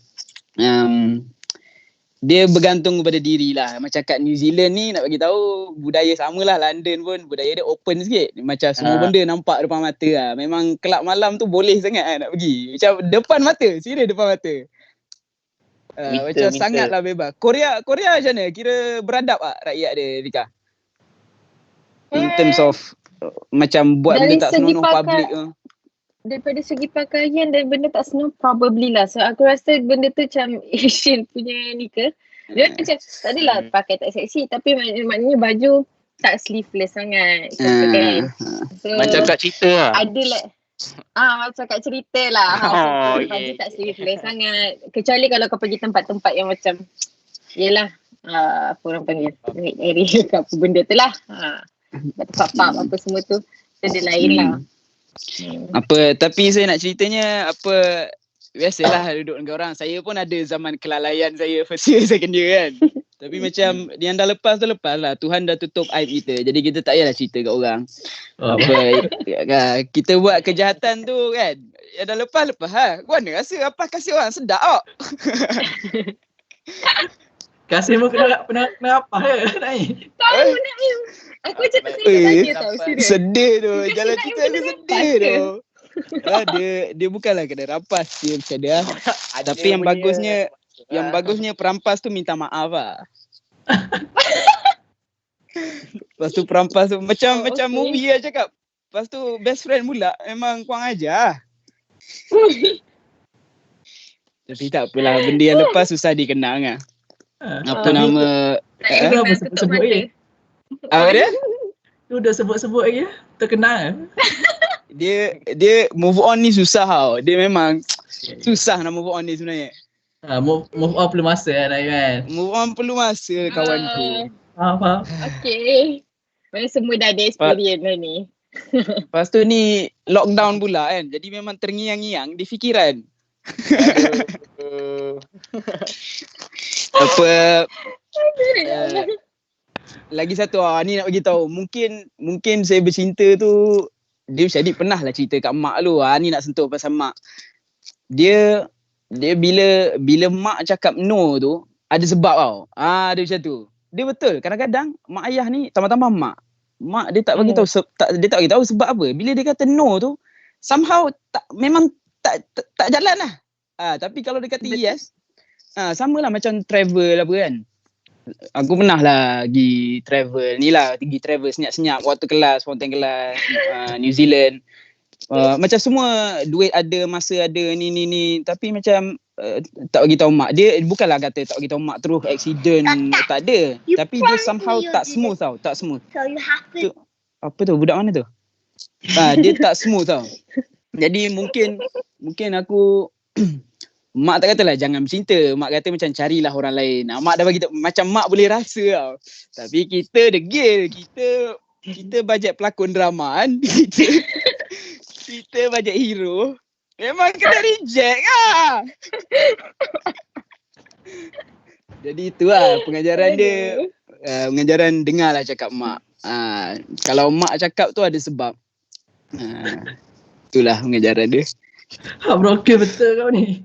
dia bergantung kepada diri lah. Macam kat New Zealand ni nak bagi tahu budaya samalah. London pun budaya dia open sikit. Macam semua benda nampak depan mata lah. Memang kelab malam tu boleh sangat lah nak pergi. Macam depan mata, serius depan mata. Macam sangatlah bebas. Korea macam mana? Kira beradab tak rakyat dia, Rika? In terms of macam buat dari benda tak segi senonoh public tu. Daripada segi pakaian dan benda tak senonoh, probably lah. So aku rasa benda tu macam Asian punya ni ke. Dia macam tak adalah pakai tak seksi, tapi maknanya baju tak sleeveless sangat. Kan? So, Macam kat cerita lah. ada lah. Macam kat cerita lah. Baju tak sleeveless sangat. Kecuali kalau kau pergi tempat-tempat yang macam, yelah, apa orang panggil, area ke apa benda tu lah. Tempat pub apa semua tu, dia lain lah. Apa, tapi saya nak ceritanya apa, biasalah duduk dengan orang. Saya pun ada zaman kelalaian saya first year second year kan. Tapi macam yang dah lepas tu lepas lah. Tuhan dah tutup aib kita. Jadi kita tak payahlah cerita kat orang. Kita buat kejahatan tu kan, yang dah lepas ha. Mana rasa apa kasih orang sedap tak? Kasih mu kena apa ke? Naik. Tahu Naim. Aku macam tak teringat tau, serius. Sedih tu. Jalan cerita aku sedih tu. Dia bukanlah kena rampas, dia macam dia. Tapi yang bagusnya perampas tu minta maaf lah. Lepas tu perampas tu macam movie lah cakap. Lepas tu best friend pula memang kurang ajar. Tapi tak apalah, benda yang lepas susah dikenang lah. Apa nama? Kenapa sebut lagi? Apa dia? Tu dah sebut-sebut lagi. Terkenal. Dia move on ni susah tau. Dia memang susah nak move on ni sebenarnya. Move on perlu masa kan. Move on perlu masa kawanku. Faham. Okay. Mana semua dah ada experience dah ni. Lepas tu ni lockdown pula kan. Jadi memang terngiang-ngiang di fikiran. Apa lagi satu ni nak bagi tahu, mungkin saya bercinta tu, dia Syadik pernah lah cerita kat mak lu. Ni nak sentuh pasal mak. Dia bila mak cakap no tu ada sebab tau. Dia macam tu. Dia betul. Kadang-kadang mak ayah ni tambah-tambah mak dia tak bagi tahu dia tak bagi tahu sebab apa. Bila dia kata no tu somehow memang tak jalan lah. Tapi kalau dia kata yes, samalah macam travel apa kan. Aku pernah lah pergi travel ni lah, pergi travel senyap-senyap waktu kelas, fonten kelas, New Zealand. Macam semua duit ada, masa ada, ni tapi macam tak bagi tahu mak. Dia bukanlah kata tak bagi tahu mak terus accident, tak ada. Tapi dia somehow tak smooth tau, tak smooth. So you have to. Apa tu, budak mana tu? Dia tak smooth tau. Jadi mungkin aku mak tak katalah jangan bercinta. Mak kata macam carilah orang lain. Mak dah bagi tahu, macam mak boleh rasa tau. Tapi kita degil. Kita bajet pelakon drama kan. Kita bajet hero. Memang kena reject lah. Jadi itulah pengajaran dia. Pengajaran dengarlah cakap mak. Kalau mak cakap tu ada sebab. Itulah pengajaran dia. Broken betul kau ni.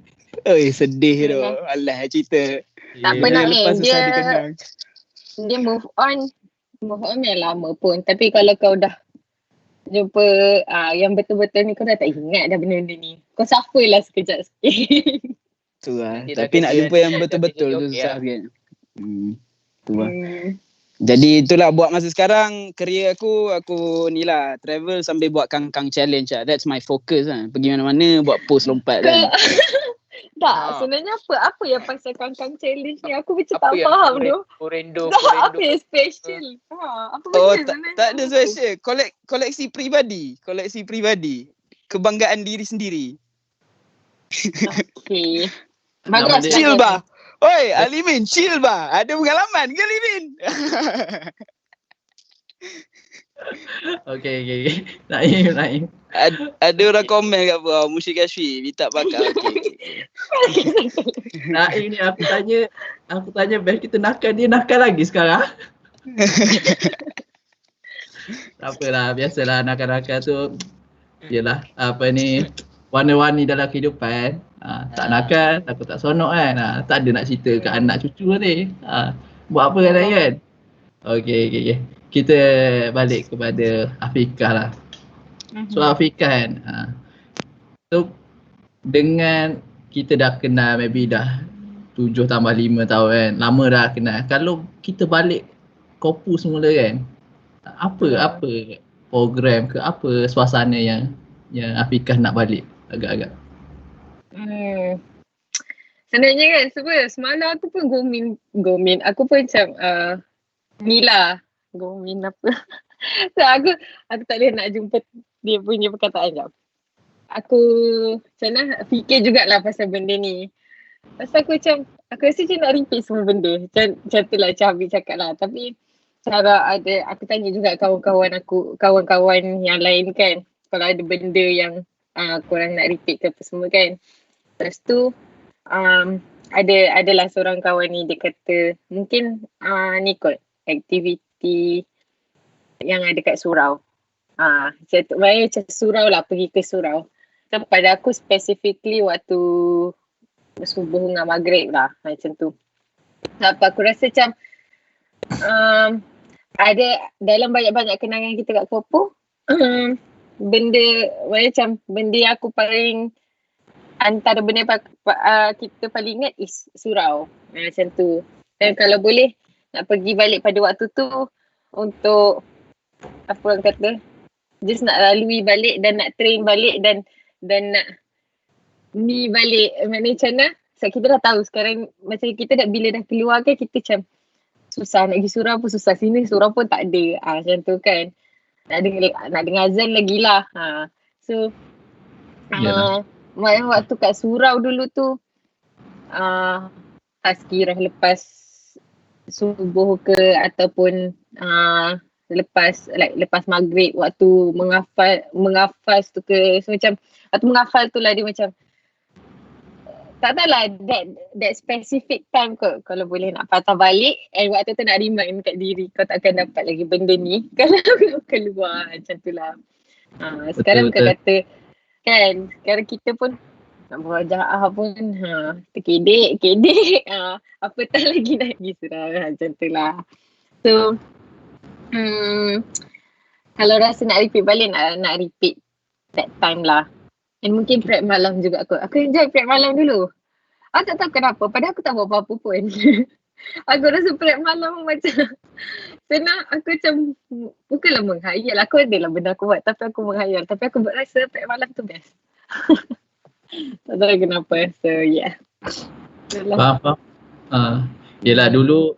Sedih tu. Alah cerita. Tak apa nak lepas susah dikenang. Dia move on yang lama pun. Tapi kalau kau dah jumpa yang betul-betul ni, kau dah tak ingat dah benda-benda ni. Kau suffer lah sekejap sikit. Tu lah. Tapi nak jumpa yang betul-betul tu susah sikit. Tu lah. Jadi itulah buat masa sekarang, career aku ni lah, travel sambil buat kang-kang challenge lah. That's my focus lah. Pergi mana-mana buat post lompat kan. Tak, sebenarnya apa yang pasal kang-kang challenge ni? Aku macam tak faham tu. Korendo. Apa yang special? Apa benda sebenarnya? Tak ada special. Koleksi pribadi. Kebanggaan diri sendiri. Okay. Bagus. Chill bah. Oi, Alimin, chill bah. Ada pengalaman ke Alimin? Okay. Naim. Ada orang komen kat bawah, Musyrik Kashfi, minta bakar. Okay. Naim ni aku tanya best kita nakal, dia nakal lagi sekarang. Tak apalah, biasalah nakal-nakal tu. Yelah, warna-warni dalam kehidupan. Tak nakal, takut tak sonok kan. Tak ada nak cerita kat anak cucu ni. Buat apa kan? Okey. Kita balik kepada Afiqah lah. So Afiqah kan. So dengan kita dah kenal maybe dah 7 tambah 5 tahun kan. Lama dah kenal. Kalau kita balik Kopu semula kan. Apa program ke apa suasana yang Afiqah nak balik agak-agak? Sebenarnya kan semalam aku pun gomin. Aku pun macam Nila gomin apa. So aku tak boleh nak jumpa dia punya perkataan jap. Aku macam mana fikir jugalah pasal benda ni. Pasal aku rasa macam nak repeat semua benda. Macam tu lah macam Habib cakap lah. Tapi aku tanya juga kawan-kawan yang lain kan. Kalau ada benda yang korang nak repeat ke apa semua kan. Lepas tu adalah seorang kawan ni dia kata mungkin ni kot aktiviti yang ada kat surau. Macam surau lah, pergi ke surau. So, pada aku specifically waktu subuh dengan maghrib lah macam tu. Sebab aku rasa macam ada dalam banyak-banyak kenangan kita kat Kopo benda yang aku paling antara benda yang kita paling ingat is surau. Macam tu. Dan kalau boleh nak pergi balik pada waktu tu untuk apa orang kata just nak lalui balik dan nak train balik dan nak ni balik macam mana. Sebab kita dah tahu sekarang macam kita bila dah keluar kan kita macam susah nak pergi surau pun susah, sini surau pun tak ada. Macam tu kan. Nak dengar azan lagi lah. So waktu kat surau dulu tu tak sekirah lepas subuh ke ataupun lepas maghrib waktu menghafal tu ke. So macam waktu menghafal tu lah dia macam tak tahulah that specific time kot kalau boleh nak patah balik and waktu tu nak remind kat diri kau takkan dapat lagi benda ni kalau kau keluar macam tu lah. Sekarang bukan kata kan, sekarang kita pun nak buat jahat pun terkedek apatah lagi nak pergi surau macam tu lah. So kalau rasa nak repeat balik nak repeat that time lah. And mungkin prep malam juga aku enjoy prep malam dulu. Aku tak tahu kenapa, padahal aku tak buat apa-apa pun. Aku rasa prep malam macam senang. Aku macam bukanlah menghayal, aku adalah benda aku buat tapi aku menghayal. Tapi aku rasa prep malam tu best. Tak tahu kenapa. So yeah. Faham. Yelah dulu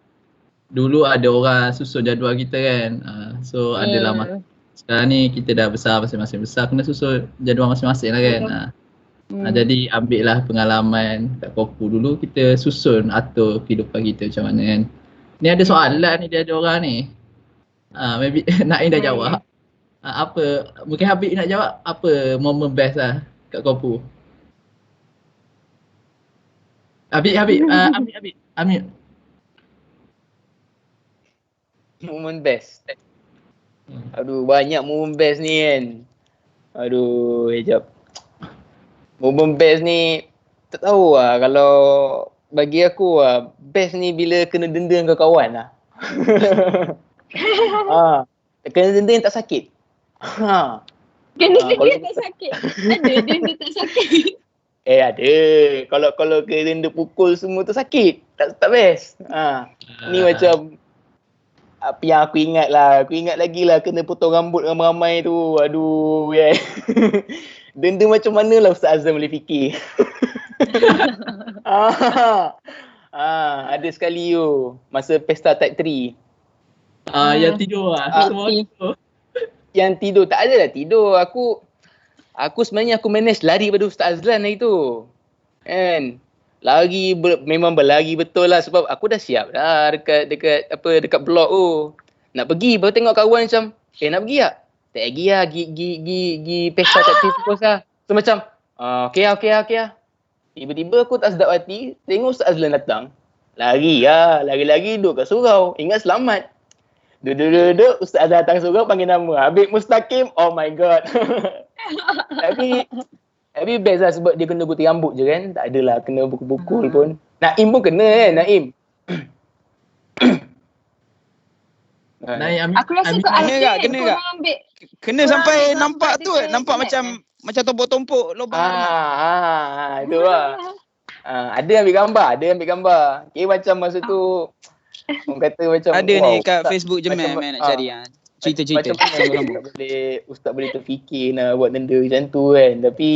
ada orang susun jadual kita kan. So adalah sekarang ni kita dah besar, masing-masing besar, kena susun jadual masing-masing lah kan. Jadi ambil lah pengalaman kat Kopu dulu, kita susun atur kehidupan kita macam mana kan. Ni ada soalan ni dia ada orang ni. Maybe Naim dah jawab. Apa mungkin Habib nak jawab apa momen best lah kat Kopu. Habib Momen best. Aduh, banyak momen best ni kan. Aduh, jap. Momen best ni tak tahu lah. Kalau bagi aku lah, best ni bila kena denda dengan kawan lah. Kena denda yang tak sakit. Kena denda tak sakit? Ada denda tak sakit? Ada. Kalau kena denda pukul semua tu sakit. Tak best. Ni macam apa yang aku ingat lah. Aku ingat lagi lah kena potong rambut ramai-ramai tu. Aduh, yeah. Denda macam mana lah Ustaz Azam boleh fikir. Ada sekali tu. Masa pesta type 3. Yang tidur lah. Semua tidur. Yang tidur. Tak adalah tidur. Aku sebenarnya aku manage lari pada Ustaz Azlan hari tu. Kan? Lari memang berlari betul lah sebab aku dah siap dah dekat blok tu. Nak pergi baru tengok kawan macam nak pergi tak? Tak pergi lah, gi pesta tak terus lah. So macam okey lah. Tiba-tiba aku tak sedap hati tengok Ustaz Azlan datang. Lari duduk kat surau. Ingat selamat. Duduk Ustaz Azlan datang surau panggil nama Habib Mustaqim. Oh my god. Tapi Tapi best lah sebab dia kena gunting rambut je kan. Tak adalah kena pukul-pukul pun. Naim pun kena kan, Naim. Naim Aku rasa kau Kena tak? ada Kena tak? korang ambil. Kena Korang sampai ambil nampak gambar tu, dia nampak internet macam tompok-tompok lubang armat. Itu lah. Ada ambil gambar. Kira macam masa tu orang kata macam Ada wow, ni kat ustaz, Facebook je macam, man nak cari cerita-cerita. Macam mana ustaz boleh terfikir nak buat benda macam tu kan. Tapi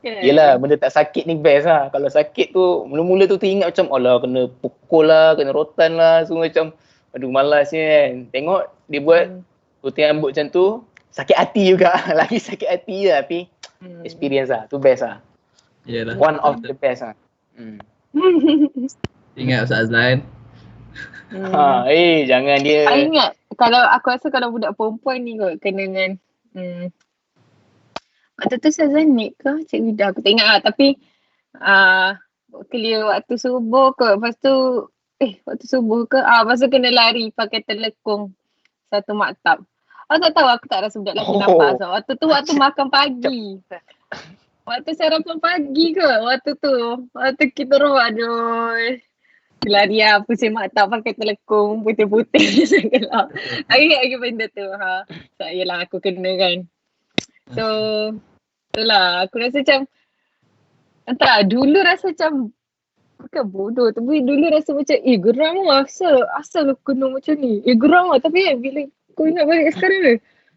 yelah, benda tak sakit ni best lah. Kalau sakit tu mula-mula tu teringat macam alah kena pukul lah, kena rotan lah, semua macam aduh malasnya kan. Tengok dia buat gunting rambut macam tu, sakit hati juga. Lagi sakit hati lah, tapi experience lah, tu best lah. Yalah. One of the best lah. Ingat Ustaz Azlan. Jangan dia. I ingat kalau aku rasa kalau budak perempuan ni kot kena dengan waktu tu Sazanik ke Cik Vida aku tak ingat lah, tapi clear waktu subuh kot, lepas tu waktu subuh ke lepas tu kena lari pakai telekung satu maktab. Aku tak rasa budak lelaki nampak. So, waktu makan pagi. Waktu sarapan pagi ke waktu kita aduh lari lah pusing maktab pakai telekung putih-putih segala. Lagi benda tu so, yelah aku kena kan. So itulah aku rasa macam entah dulu rasa macam bukan bodoh tapi dulu rasa macam geram lah asal aku kena macam ni. Geram lah tapi bila kau ingat balik sekarang ni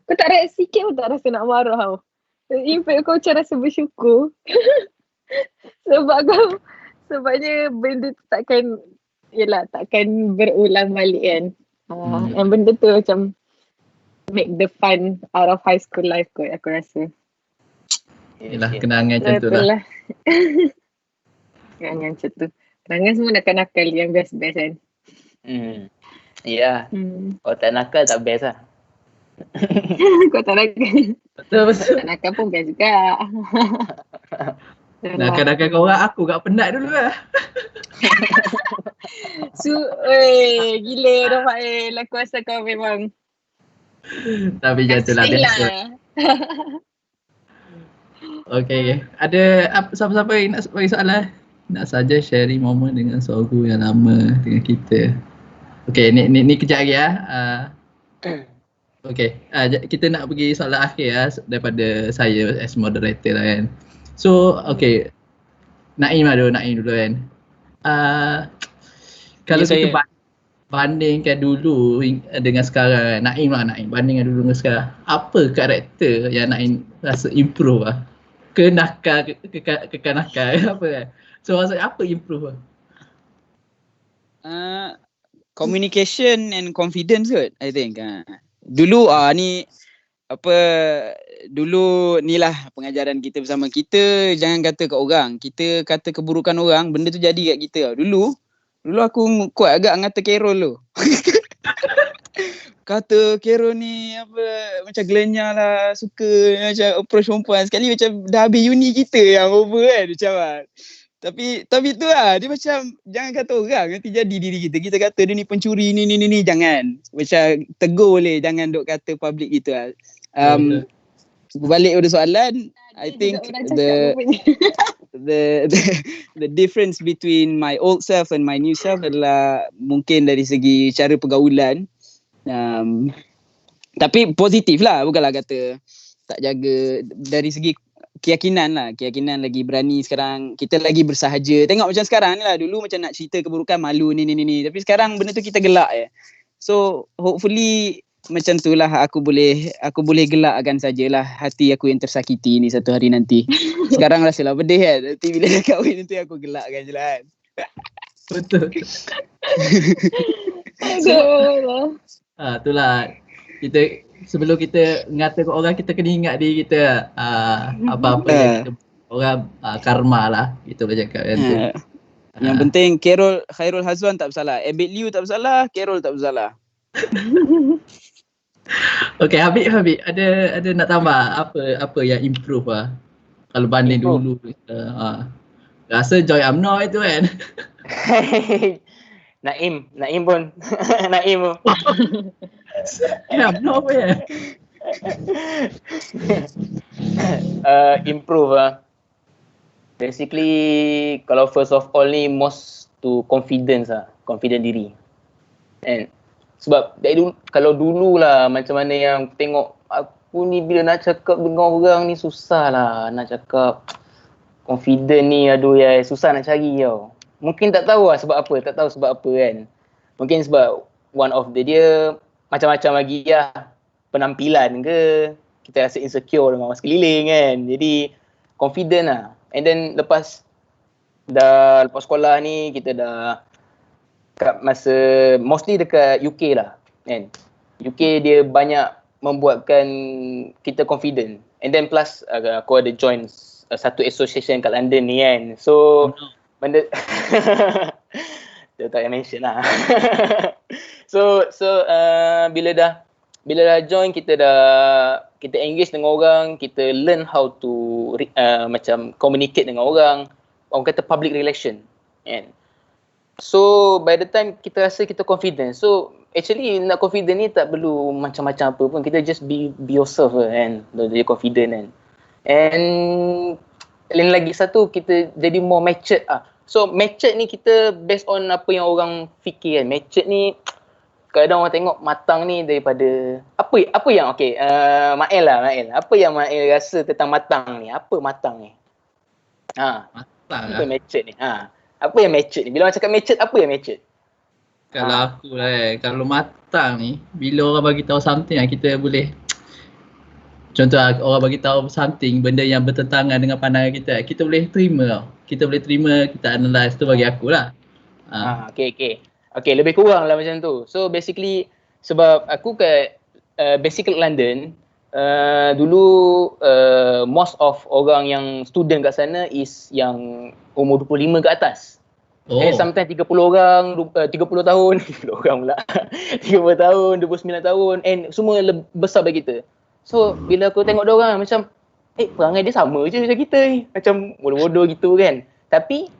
kau tak rasa sikit pun tak rasa nak marah tau. In fact kau macam rasa bersyukur sebabnya benda tu takkan berulang balik kan. And benda tu macam make the fun out of high school life kot aku rasa. Yelah, kenangan macam tu lah. Kenangan macam tu. Kenangan semua nakal-nakal yang best-best kan. Ya. Kalau tak nakal tak best lah. Kau tak nakal. Betul. Tak nakal pun best juga. Nakal-nakal korang aku kat penat dulu lah. Gila Rafael. Aku rasa kau memang tapi macam tu lah biasa. Okay. Ada siapa-siapa yang nak bagi soalan? Nak saja sharing moment dengan seorang guru yang lama dengan kita. Okay, ni kejap lagi Okay, kita nak pergi soalan akhir daripada saya as moderator lah kan. So, okay. Naim dulu kan. Kalau kita bandingkan dulu dengan sekarang, Naim bandingkan dulu dengan sekarang, apa karakter yang Naim rasa improve lah? Ke nakal, ke nakal apa kan? So maksudnya apa improve lah? Communication and confidence kot, I think. Dulu dulu ni lah pengajaran kita bersama. Kita jangan kata kat orang, kita kata keburukan orang, benda tu jadi kat kita. Dulu aku kuat agak ngata Carol tu. Kata Carol ni macam gelenyar lah, suka macam approach perempuan. Sekali macam dah habis uni kita yang over kan macam Tapi tu lah, dia macam jangan kata orang, nanti jadi diri kita. Kita kata dia ni pencuri ni, jangan. Macam tegur boleh, jangan duk kata public gitu lah. Balik pada soalan, I think the difference between my old self and my new self adalah mungkin dari segi cara pergaulan. Tapi positif lah, bukanlah kata tak jaga. Dari segi keyakinan lagi berani sekarang, kita lagi bersahaja. Tengok macam sekarang ni lah, dulu macam nak cerita keburukan malu ni, tapi sekarang benda tu kita gelak so hopefully macam tu lah aku boleh gelakkan sajalah hati aku yang tersakiti ni satu hari nanti. Sekarang rasalah pedih kan, nanti bila dah kahwin nanti aku gelakkan je lah kan. Betul. Itulah kita sebelum kita ngata kat orang, kita kena ingat diri kita apa-apa yang kita orang karma lah gitu bercakap kan tu. Yang penting Khairul Hazwan tak bersalah, Abid Liu tak bersalah, Carol tak bersalah. Okay, Habib ada nak tambah apa yang improve lah kalau banding dulu rasa Joy Amno itu kan. Naim pun Naim pun Amno pun improve lah. Basically kalau first of all ni most to confidence lah, confident diri. And sebab dari dulu, kalau dulu lah macam mana yang tengok aku ni bila nak cakap dengan orang ni susah lah nak cakap confident ni, aduh ya susah nak cari tau. Mungkin tak tahu lah sebab apa, tak tahu sebab apa kan. Mungkin sebab one of the dia macam-macam lagi lah, penampilan ke, kita rasa insecure dengan orang sekeliling kan. Jadi confident lah. And then lepas sekolah ni kita dah kat masa mostly dekat UK lah kan. UK dia banyak membuatkan kita confident. And then plus aku ada join satu association kat London ni kan. So benda dia tak payah mention lah. so bila dah join kita engage dengan orang, kita learn how to macam communicate dengan orang kata public relation kan. So by the time kita rasa kita confident, so actually nak confident ni tak perlu macam-macam apa pun, kita just be yourself kan, jadi confident kan. And lain lagi satu, kita jadi more matured ah. So matured ni kita based on apa yang orang fikir kan. Matured ni kadang orang tengok matang ni daripada apa yang okey, Mael, apa yang Mael rasa tentang matang ni? Apa matang ni? Matang apa matured ni? Apa yang matured ni? Bila orang cakap matured, apa yang matured? Kalau aku lah kalau matang ni, bila orang bagi tahu something kita boleh, contoh orang bagi tahu something, benda yang bertentangan dengan pandangan kita boleh terima tau. Kita boleh terima, kita analyse, tu bagi aku lah. Okay, lebih kurang lah macam tu. So basically, sebab aku kat basic London, dulu most of orang yang student kat sana is yang umur 25 ke atas. Sometimes 30 orang, 30 tahun, 30 orang pula, 30 tahun, 29 tahun, and semua besar bagi kita. So bila aku tengok diorang macam perangai dia sama je macam kita ni, macam bodoh-bodoh gitu kan. Tapi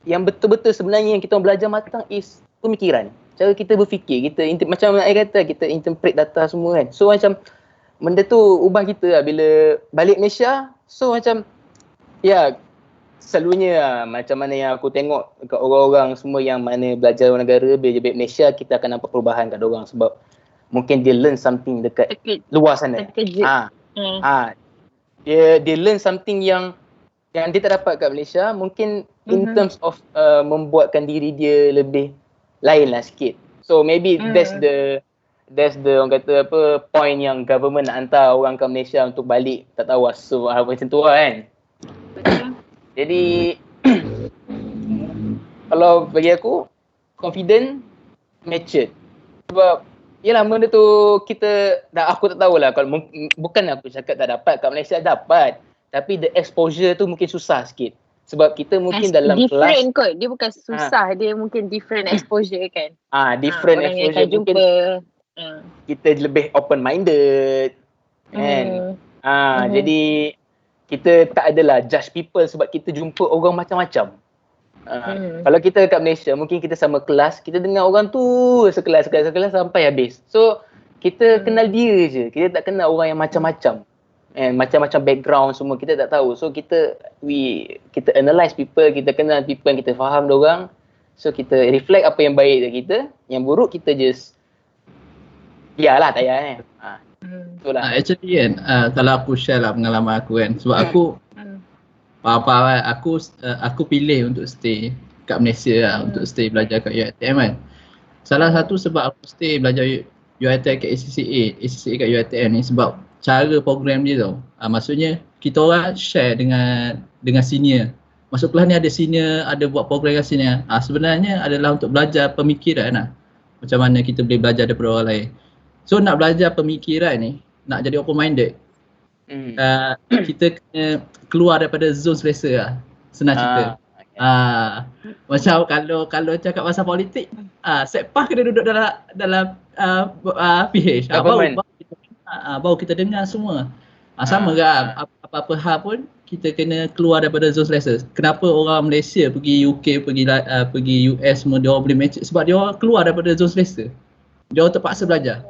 yang betul-betul sebenarnya yang kita belajar matang is pemikiran, cara kita berfikir, kita macam saya kata, kita interpret data semua kan. So macam benda tu ubah kita lah bila balik Malaysia. So macam selalunya macam mana yang aku tengok kat orang-orang semua yang mana belajar luar negara, bila balik Malaysia kita akan nampak perubahan kat diorang sebab mungkin dia learn something dekat luar sana. Dia learn something yang dia tak dapat kat Malaysia, mungkin in terms of membuatkan diri dia lebih lain lah sikit. So maybe that's the orang kata apa, point yang government nak hantar orang ke Malaysia untuk balik, tak tahu so macam tu lah kan. Jadi kalau bagi aku confident, matured. Sebab yelah benda tu aku tak tahulah, kalau bukan aku cakap tak dapat, kat Malaysia dapat, tapi the exposure tu mungkin susah sikit. Sebab kita mungkin dalam different kelas dia bukan susah, dia mungkin different exposure kan. Different orang exposure yang mungkin jumpa. Kita lebih open minded kan. Jadi kita tak adalah judge people sebab kita jumpa orang macam-macam. Kalau kita kat Malaysia mungkin kita sama kelas, kita dengar orang tu sekelas sampai habis. So kita kenal dia je, kita tak kenal orang yang macam-macam. Macam-macam background semua kita tak tahu. So kita analyse people, kita kenal people, kita faham diorang. So kita reflect apa yang baik dari kita, yang buruk kita just biarlah, tak payah kan. Itulah. Actually kan, kalau aku share lah pengalaman aku kan, sebab aku aku pilih untuk stay kat Malaysia lah, untuk stay belajar kat UiTM kan. Salah satu sebab aku stay belajar UiTM kat ACCA kat UiTM ni sebab cara program dia tau. Maksudnya kita orang share dengan senior. Masuk kelas ni ada senior, ada buat program kat senior. Sebenarnya adalah untuk belajar pemikiran lah. Macam mana kita boleh belajar daripada orang lain. So nak belajar pemikiran ni, nak jadi open minded, kita kena keluar daripada zone selesa lah. Senang cerita. Macam kalau cakap pasal politik, Setpah kena duduk dalam PH. Baru kita dengar semua. Sama ke apa-apa hal pun kita kena keluar daripada zone selesa. Kenapa orang Malaysia pergi UK, pergi US semua dia orang boleh match sebab dia orang keluar daripada zone selesa. Dia orang terpaksa belajar.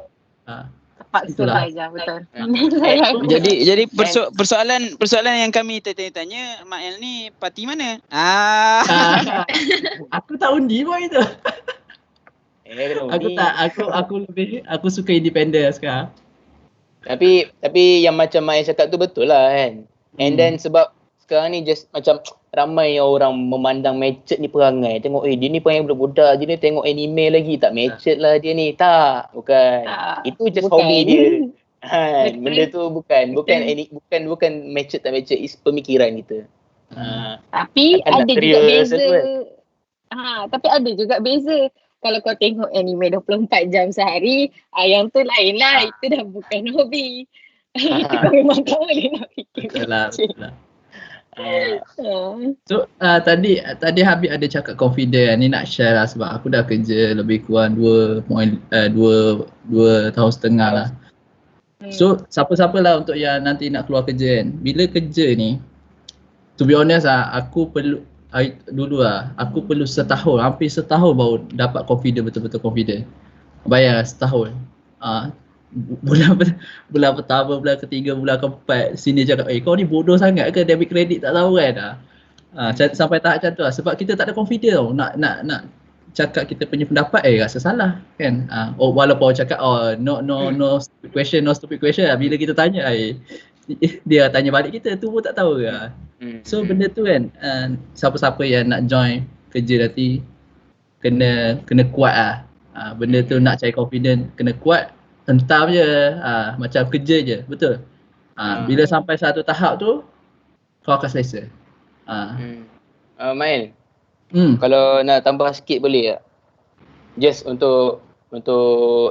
Terpaksa Itulah. belajar, betul. Jadi persoalan yang kami tanya Mak El ni parti mana? Aku tak undi pun itu. Aku suka independen sekarang. Tapi yang macam Mai cakap tu betul lah kan. And then sebab sekarang ni just macam ramai orang memandang Matchett ni perangai. Tengok dia ni perangai budak-budak je ni, tengok anime lagi tak Matchett lah dia ni. Tak, bukan. Itu just Bukan. hobi dia. Betul. Benda tu bukan Matchett tak Matchett, is pemikiran kita. Tapi Takkan nak ada juga serius beza. tu kan? Tapi ada juga beza. Kalau kau tengok anime 24 jam sehari, yang tu lain lah. Itu dah bukan hobi. Itu kau memang tak boleh nak fikir. Betul lah. So tadi Habib ada cakap confident. Ni nak share lah sebab aku dah kerja lebih kurang 2 tahun setengah lah. So siapa-siapa lah untuk yang nanti nak keluar kerja kan. Bila kerja ni, to be honest aku perlu hampir setahun baru dapat confident, betul-betul confident. Bayar setahun. Bulan pertama, bulan ketiga, bulan keempat sini cakap, kau ni bodoh sangat ke debit kredit tak tahu kan. Sampai tahap macam tu lah. Sebab kita tak ada confident tau nak cakap kita punya pendapat rasa salah kan. Walaupun orang cakap no stupid question lah. Bila kita tanya dia tanya balik kita tu pun tak tahu ke. So benda tu kan, siapa-siapa yang nak join kerja nanti kena kuat lah. Benda tu nak cari confident kena kuat, hentam je, macam kerja je, betul. Bila sampai satu tahap tu kau akan selesa. Mail, kalau nak tambah sikit boleh tak? Just untuk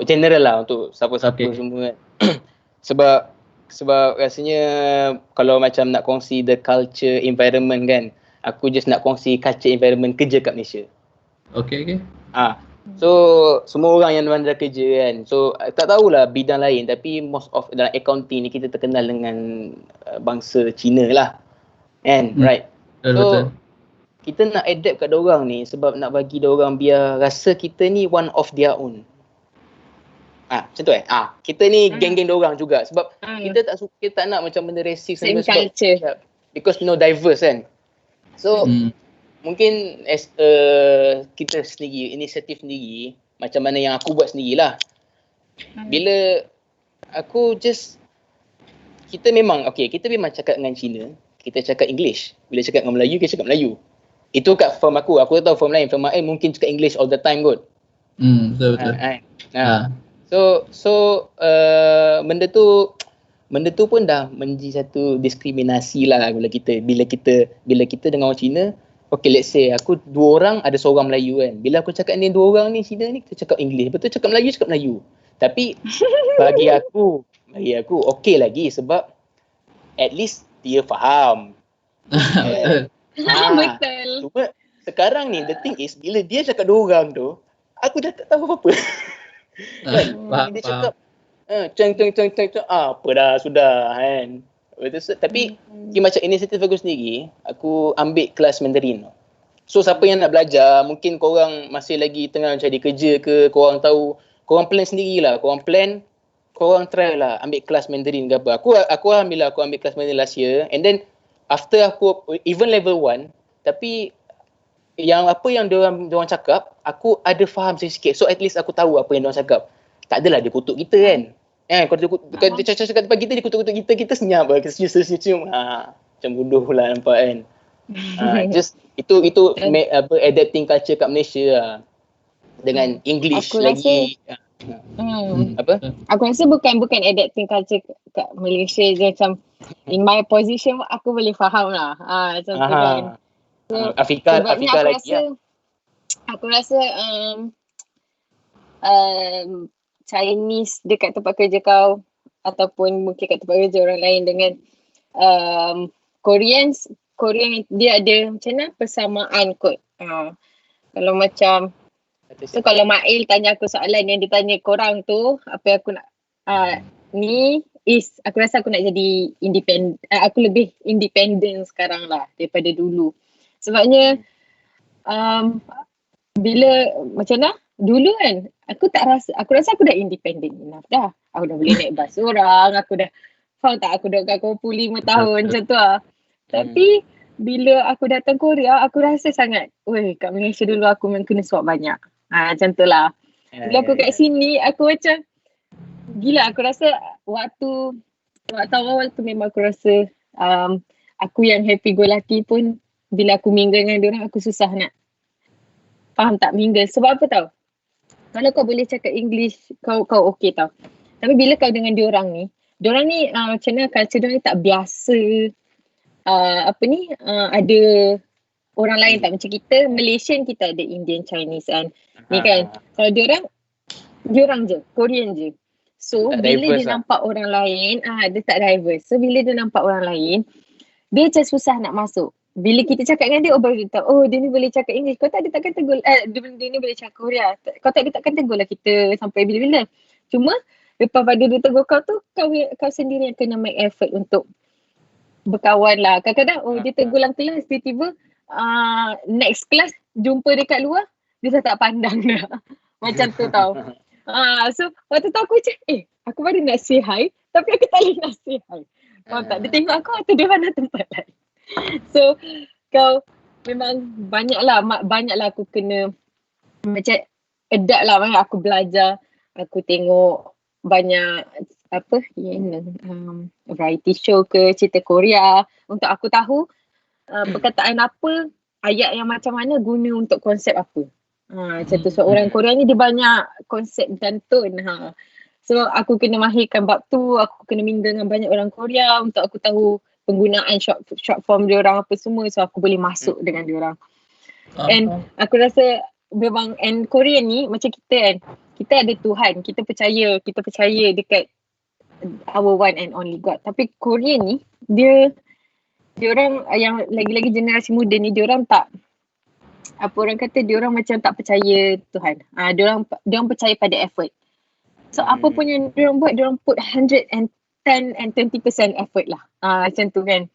general lah, untuk siapa-siapa semua kan. Sebab rasanya kalau macam nak kongsi the culture environment kan, aku just nak kongsi culture environment kerja kat Malaysia. Okay. So semua orang yang dah kerja kan, so tak tahulah bidang lain, tapi most of dalam accounting ni kita terkenal dengan bangsa Cina lah kan, right? Betul. Kita nak adapt kat diorang ni sebab nak bagi diorang biar rasa kita ni one of their own. Macam tu kita ni geng-geng diorang juga sebab kita tak nak macam benda racist. Same culture. Because diverse kan. So mungkin as kita sendiri, inisiatif sendiri, macam mana yang aku buat sendirilah. Bila aku kita memang cakap dengan Cina, kita cakap English. Bila cakap dengan Melayu, kita cakap Melayu. Itu kat firm aku tak tahu firm lain. Firm lain mungkin cakap English all the time kot. Betul. So benda tu pun dah menjadi satu diskriminasi lah bila kita dengan orang Cina. Okay, let's say aku 2 orang, ada seorang Melayu kan. Bila aku cakap ni 2 orang ni Cina ni, kita cakap English. Betul, cakap Melayu. Tapi bagi aku okay lagi sebab at least dia faham. Betul. Cuma sekarang ni the thing is, bila dia cakap 2 orang tu, aku dah tak tahu apa-apa. Kan? Dia cakap ceng apa dah sudah kan. Betul. Tapi macam inisiatif aku sendiri, aku ambil kelas Mandarin. So siapa yang nak belajar, mungkin korang masih lagi tengah cari kerja ke, korang tahu, korang plan sendirilah, korang try lah ambil kelas Mandarin ke apa. Aku ambil kelas Mandarin last year, and then after aku even level 1, tapi yang diorang cakap, aku ada faham sikit. So at least aku tahu apa yang diorang cakap. Tak adalah dia kutuk kita kan. Kalau dia cakap depan kita, dia kutuk-kutuk kita senyap lah. Kita senyum. Macam bodoh lah nampak kan. Just itu adapting culture kat Malaysia lah. Dengan English aku lagi. Apa? Aku rasa bukan adapting culture kat Malaysia je, macam in my position aku boleh faham lah. Macam tu kan. So, Afika lagi aku rasa Chinese dekat tempat kerja kau ataupun mungkin kat tempat kerja orang lain dengan Korean dia ada macam mana persamaan kot. Kalau macam so kalau Mail tanya aku soalan yang dia tanya korang tu, apa yang aku nak ni is aku rasa aku nak jadi independent. Aku lebih independent sekarang lah daripada dulu. Sebabnya bila macam mana dulu kan aku rasa aku dah independent enough dah. Aku dah boleh naik bas orang, aku dah faham tak, aku dah kat Kuala 5 tahun macam tu lah. Tapi bila aku datang Korea, aku rasa sangat, weh kat Malaysia dulu aku memang kena suap banyak. Macam tu lah. Bila aku kat sini, aku macam gila, aku rasa waktu awal tu memang aku rasa aku yang happy go lucky pun bila aku mingle dengan diorang aku susah nak faham tak mingle. Sebab apa tau? Kalau kau boleh cakap English, kau okay tau. Tapi bila kau dengan diorang ni macam mana culture diorang ni tak biasa ada orang lain tak. Macam kita Malaysian, kita ada Indian, Chinese kan. Ni kan, kalau diorang je, Korean je. So tak bila diverse dia nampak orang lain, dia tak diverse. So bila dia nampak orang lain, dia macam susah nak masuk. Bila kita cakap dengan dia, baru dia tahu, dia ni boleh cakap English. Kau tak ada takkan tegur, dia ni boleh cakap Korea. Kau tak ada takkan tegur lah kita sampai bila-bila. Cuma, lepas pada dia tegur kau tu, kau sendiri yang kena make effort untuk berkawan lah. Kadang-kadang, dia tegur dalam kelas, tiba-tiba next class, jumpa dekat luar, dia dah tak pandang dah. Macam tu tau. So, waktu tu aku macam, aku baru nak say hi, tapi aku tak boleh nak say hi. Faham tak? Dia tengok aku atau dia mana tempat lain. So, kau memang banyaklah aku kena macam adapt lah. Aku belajar, aku tengok banyak variety show ke, cerita Korea untuk aku tahu perkataan apa, ayat yang macam mana guna untuk konsep apa. Macam tu. So, orang Korea ni dia banyak konsep dan tone. So, aku kena mahirkan bab tu, aku kena mingle dengan banyak orang Korea untuk aku tahu penggunaan short form diorang apa semua. So, aku boleh masuk dengan diorang. And aku rasa memang, and Korea ni macam kita kan, kita ada Tuhan, kita percaya dekat our one and only God. Tapi Korea ni, diorang yang lagi-lagi generasi muda ni, diorang tak, apa orang kata, diorang macam tak percaya Tuhan. Diorang percaya pada effort. So apa pun yang diorang buat, diorang put 110 and 20% effort lah. Macam tu kan.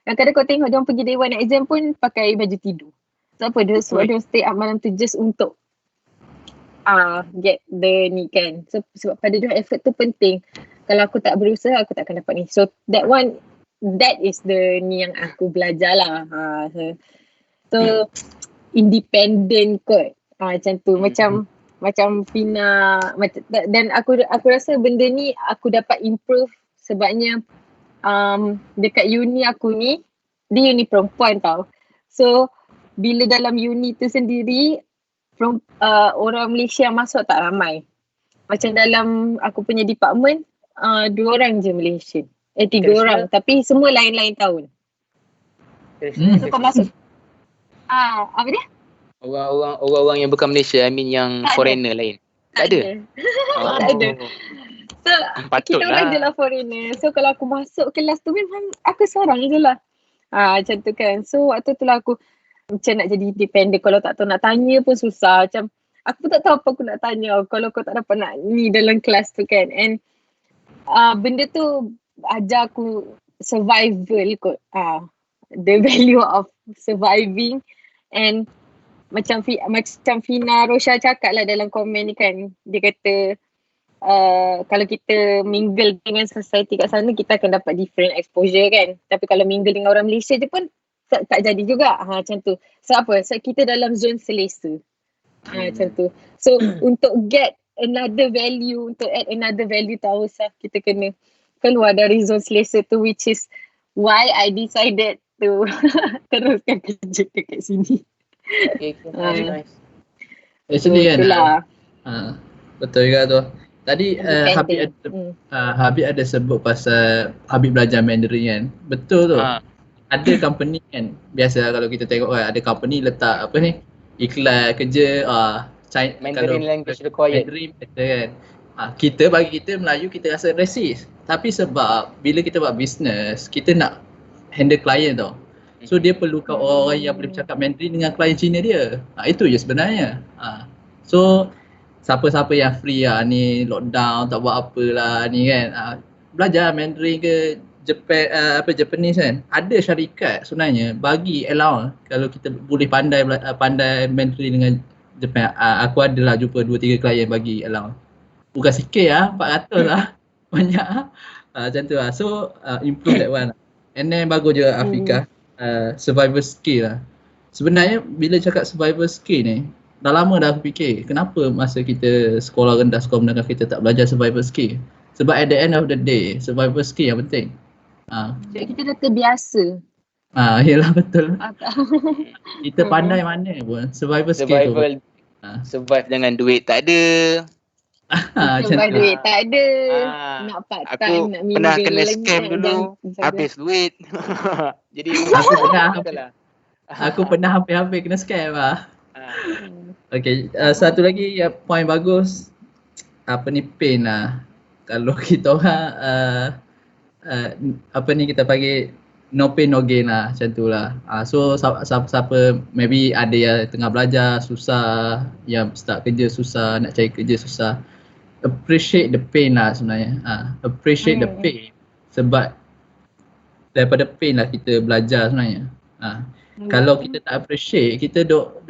Kadang-kadang kau tengok diorang pergi day one exam pun pakai baju tidur. So apa, sebab diorang stay up malam tu just untuk get the ni kan. So sebab pada diorang effort tu penting. Kalau aku tak berusaha, aku tak akan dapat ni. So that is the ni yang aku belajar lah. So independent kot. Macam tu. Macam Fina, dan aku rasa benda ni aku dapat improve sebabnya dekat uni aku ni, dia uni perempuan tau. So bila dalam uni tu sendiri, orang Malaysia yang masuk tak ramai. Macam dalam aku punya department, 2 orang je Malaysian. 3 orang, tapi semua lain-lain tahun. So kau masuk. Apa dia? Orang-orang yang bukan Malaysia, yang tak foreigner lain. Tak ada? Tak ada. So, kita orang je lah foreigner. So, kalau aku masuk kelas tu memang aku seorang je lah. Macam tu kan. So, waktu tu lah aku macam nak jadi independent. Kalau tak tahu nak tanya pun susah. Macam aku pun tak tahu apa aku nak tanya. Kalau kau tak dapat nak ni dalam kelas tu kan. And benda tu ajar aku survival kot. The value of surviving. And macam Fina Rosha cakap lah dalam komen ni kan, dia kata kalau kita mingle dengan society kat sana, kita akan dapat different exposure kan. Tapi kalau mingle dengan orang Malaysia je pun tak jadi juga. Macam tu. So apa? So kita dalam zone selesa. Macam tu. So untuk get another value, untuk add another value to ourselves, kita kena keluar dari zone selesa tu, which is why I decided to teruskan kerja dekat sini. Okay, nice. Actually kan, betul juga tu. Tadi Habib ada sebut pasal Habib belajar Mandarin kan. Betul tu. Ada company kan, biasa kalau kita tengok kan, ada company letak apa ni, iklan kerja Mandarin language required. Mandarin kan. Bagi kita Melayu, kita rasa racist. Tapi sebab bila kita buat business, kita nak handle client tau. So dia perlukan orang-orang yang boleh bercakap Mandarin dengan klien Cina dia. Itu je sebenarnya. So siapa-siapa yang free ni lockdown tak buat apalah ni kan. Belajar Mandarin ke Japanese kan. Ada syarikat sebenarnya bagi allowance kalau kita boleh pandai Mandarin dengan Japan, aku adalah jumpa 2-3 klien bagi allowance. Bukan sikit lah, 400 lah. Banyak lah. Macam tu lah. So improve that one. And then bagus je Afiqah, survival skill lah. Sebenarnya bila cakap survival skill ni, dah lama dah aku fikir kenapa masa kita sekolah rendah, sekolah menengah kita tak belajar survival skill. Sebab at the end of the day, survival skill yang penting. Sebab kita dah terbiasa. Yelah betul. Tak. Kita pandai mana pun, survival skill tu. Survive dengan duit tak ada. Macam Sebab tu. duit tak ada. Nak part Aku time, nak minum pernah bila kena lagi, scam nak dulu, jangan- habis duit. Jadi Aku pernah, betul lah. aku pernah hampir-hampir kena scam lah. Hmm. Okay, satu lagi point bagus, apa ni, pain lah. Kalau kita orang apa ni kita panggil no pain no gain lah, macam tu lah. So siapa maybe ada yang tengah belajar susah, yang start kerja susah, nak cari kerja susah, appreciate the pain lah sebenarnya. Appreciate the pain, sebab daripada pain lah kita belajar sebenarnya. Kalau kita tak appreciate, kita duk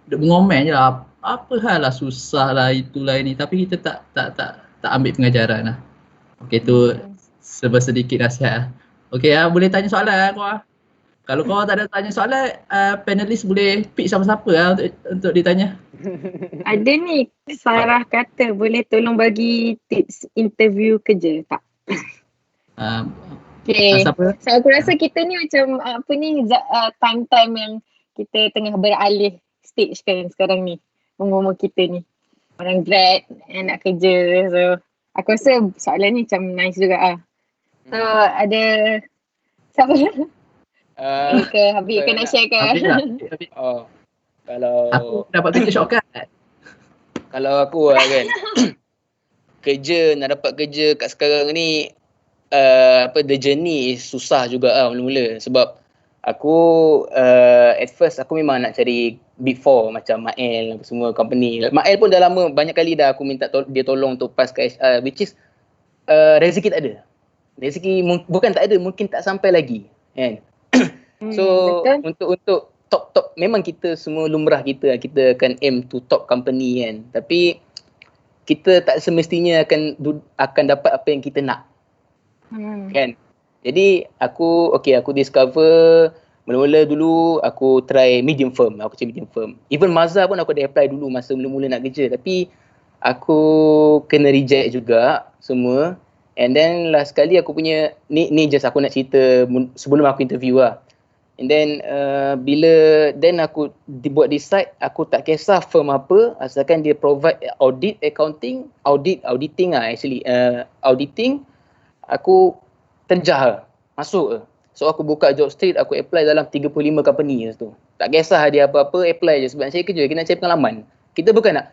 mengomen je lah, apa hal lah, susah lah, itulah ini, tapi kita tak ambil pengajaran lah. Okay, tu sedikit nasihat lah. Okay, boleh tanya soalan lah kau. Kalau kau tak ada tanya soalan, panelis boleh pick siapa-siapa lah untuk ditanya. Ada ni Sarah kata boleh tolong bagi tips interview kerja tak? Okay. Siapa? So aku rasa kita ni macam apa ni time-time yang kita tengah beralih stage kan sekarang ni. Umur-umur kita ni. Orang grad yang nak kerja. So aku rasa soalan ni macam nice juga ah. So ada siapa? Ke Habib ke nak share ke? Habis lah. Kalau Aku dapat kerja shortcut. kalau aku lah kan kerja, nak dapat kerja kat sekarang ni the journey is susah juga mula-mula, sebab aku at first aku memang nak cari Big Four macam Mael apa semua company. Mael pun dah lama, banyak kali dah aku minta dia tolong untuk pass ke HR, which is rezeki tak ada. Rezeki bukan tak ada, mungkin tak sampai lagi kan. So betul. untuk top memang kita semua lumrah kita akan aim to top company kan, tapi kita tak semestinya akan dapat apa yang kita nak kan. Jadi aku discover mula-mula dulu aku try medium firm. Even Mazhar pun aku dah apply dulu masa mula-mula nak kerja, tapi aku kena reject juga semua. And then last kali aku punya ni just aku nak cerita sebelum aku interview lah. And then then aku buat decide aku tak kisah firm apa, asalkan dia provide auditing aku terjah masuk. So aku buka job street, aku apply dalam 35 company tu. Tak kisah dia apa-apa, apply je sebab nak cari kerja, kita nak cari pengalaman. Kita bukan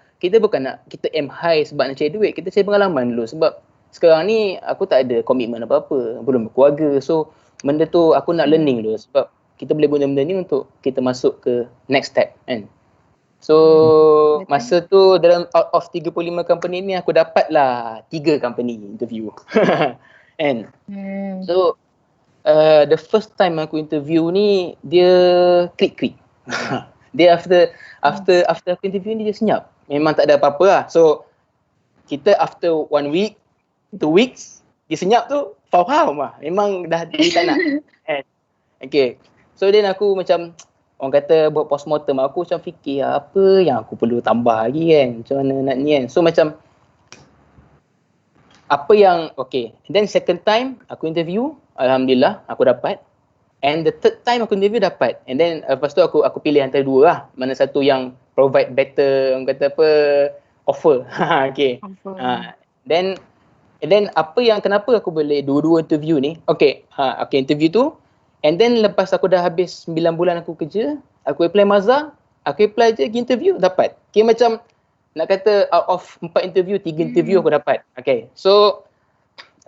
nak kita aim high sebab nak cari duit, kita cari pengalaman dulu, sebab sekarang ni aku tak ada komitmen apa-apa, belum berkeluarga. So benda tu aku nak learning dulu, sebab kita boleh guna benda ni untuk kita masuk ke next step kan. So masa tu dalam out of 35 company ni aku dapatlah 3 company interview. And so the first time aku interview ni dia klik. Dia after aku interview ni dia senyap. Memang tak ada apa-apa lah. So kita after 1 week, 2 weeks dia senyap tu faham lah. Memang dah dia tak nak. Okay. So then aku macam orang kata buat postmortem, aku macam fikir apa yang aku perlu tambah lagi kan. Macam mana nak ni kan. So macam apa yang then second time aku interview, alhamdulillah aku dapat. And the third time aku interview dapat. And then lepas tu aku pilih antara dua lah, mana satu yang provide better orang kata apa offer. Okay. Then kenapa aku boleh dua-dua interview ni? Interview tu. And then lepas aku dah habis 9 bulan aku kerja, aku apply Mazhar, aku apply je pergi interview dapat. Okay, macam nak kata out of 4 interview, 3 interview aku dapat. Okay. So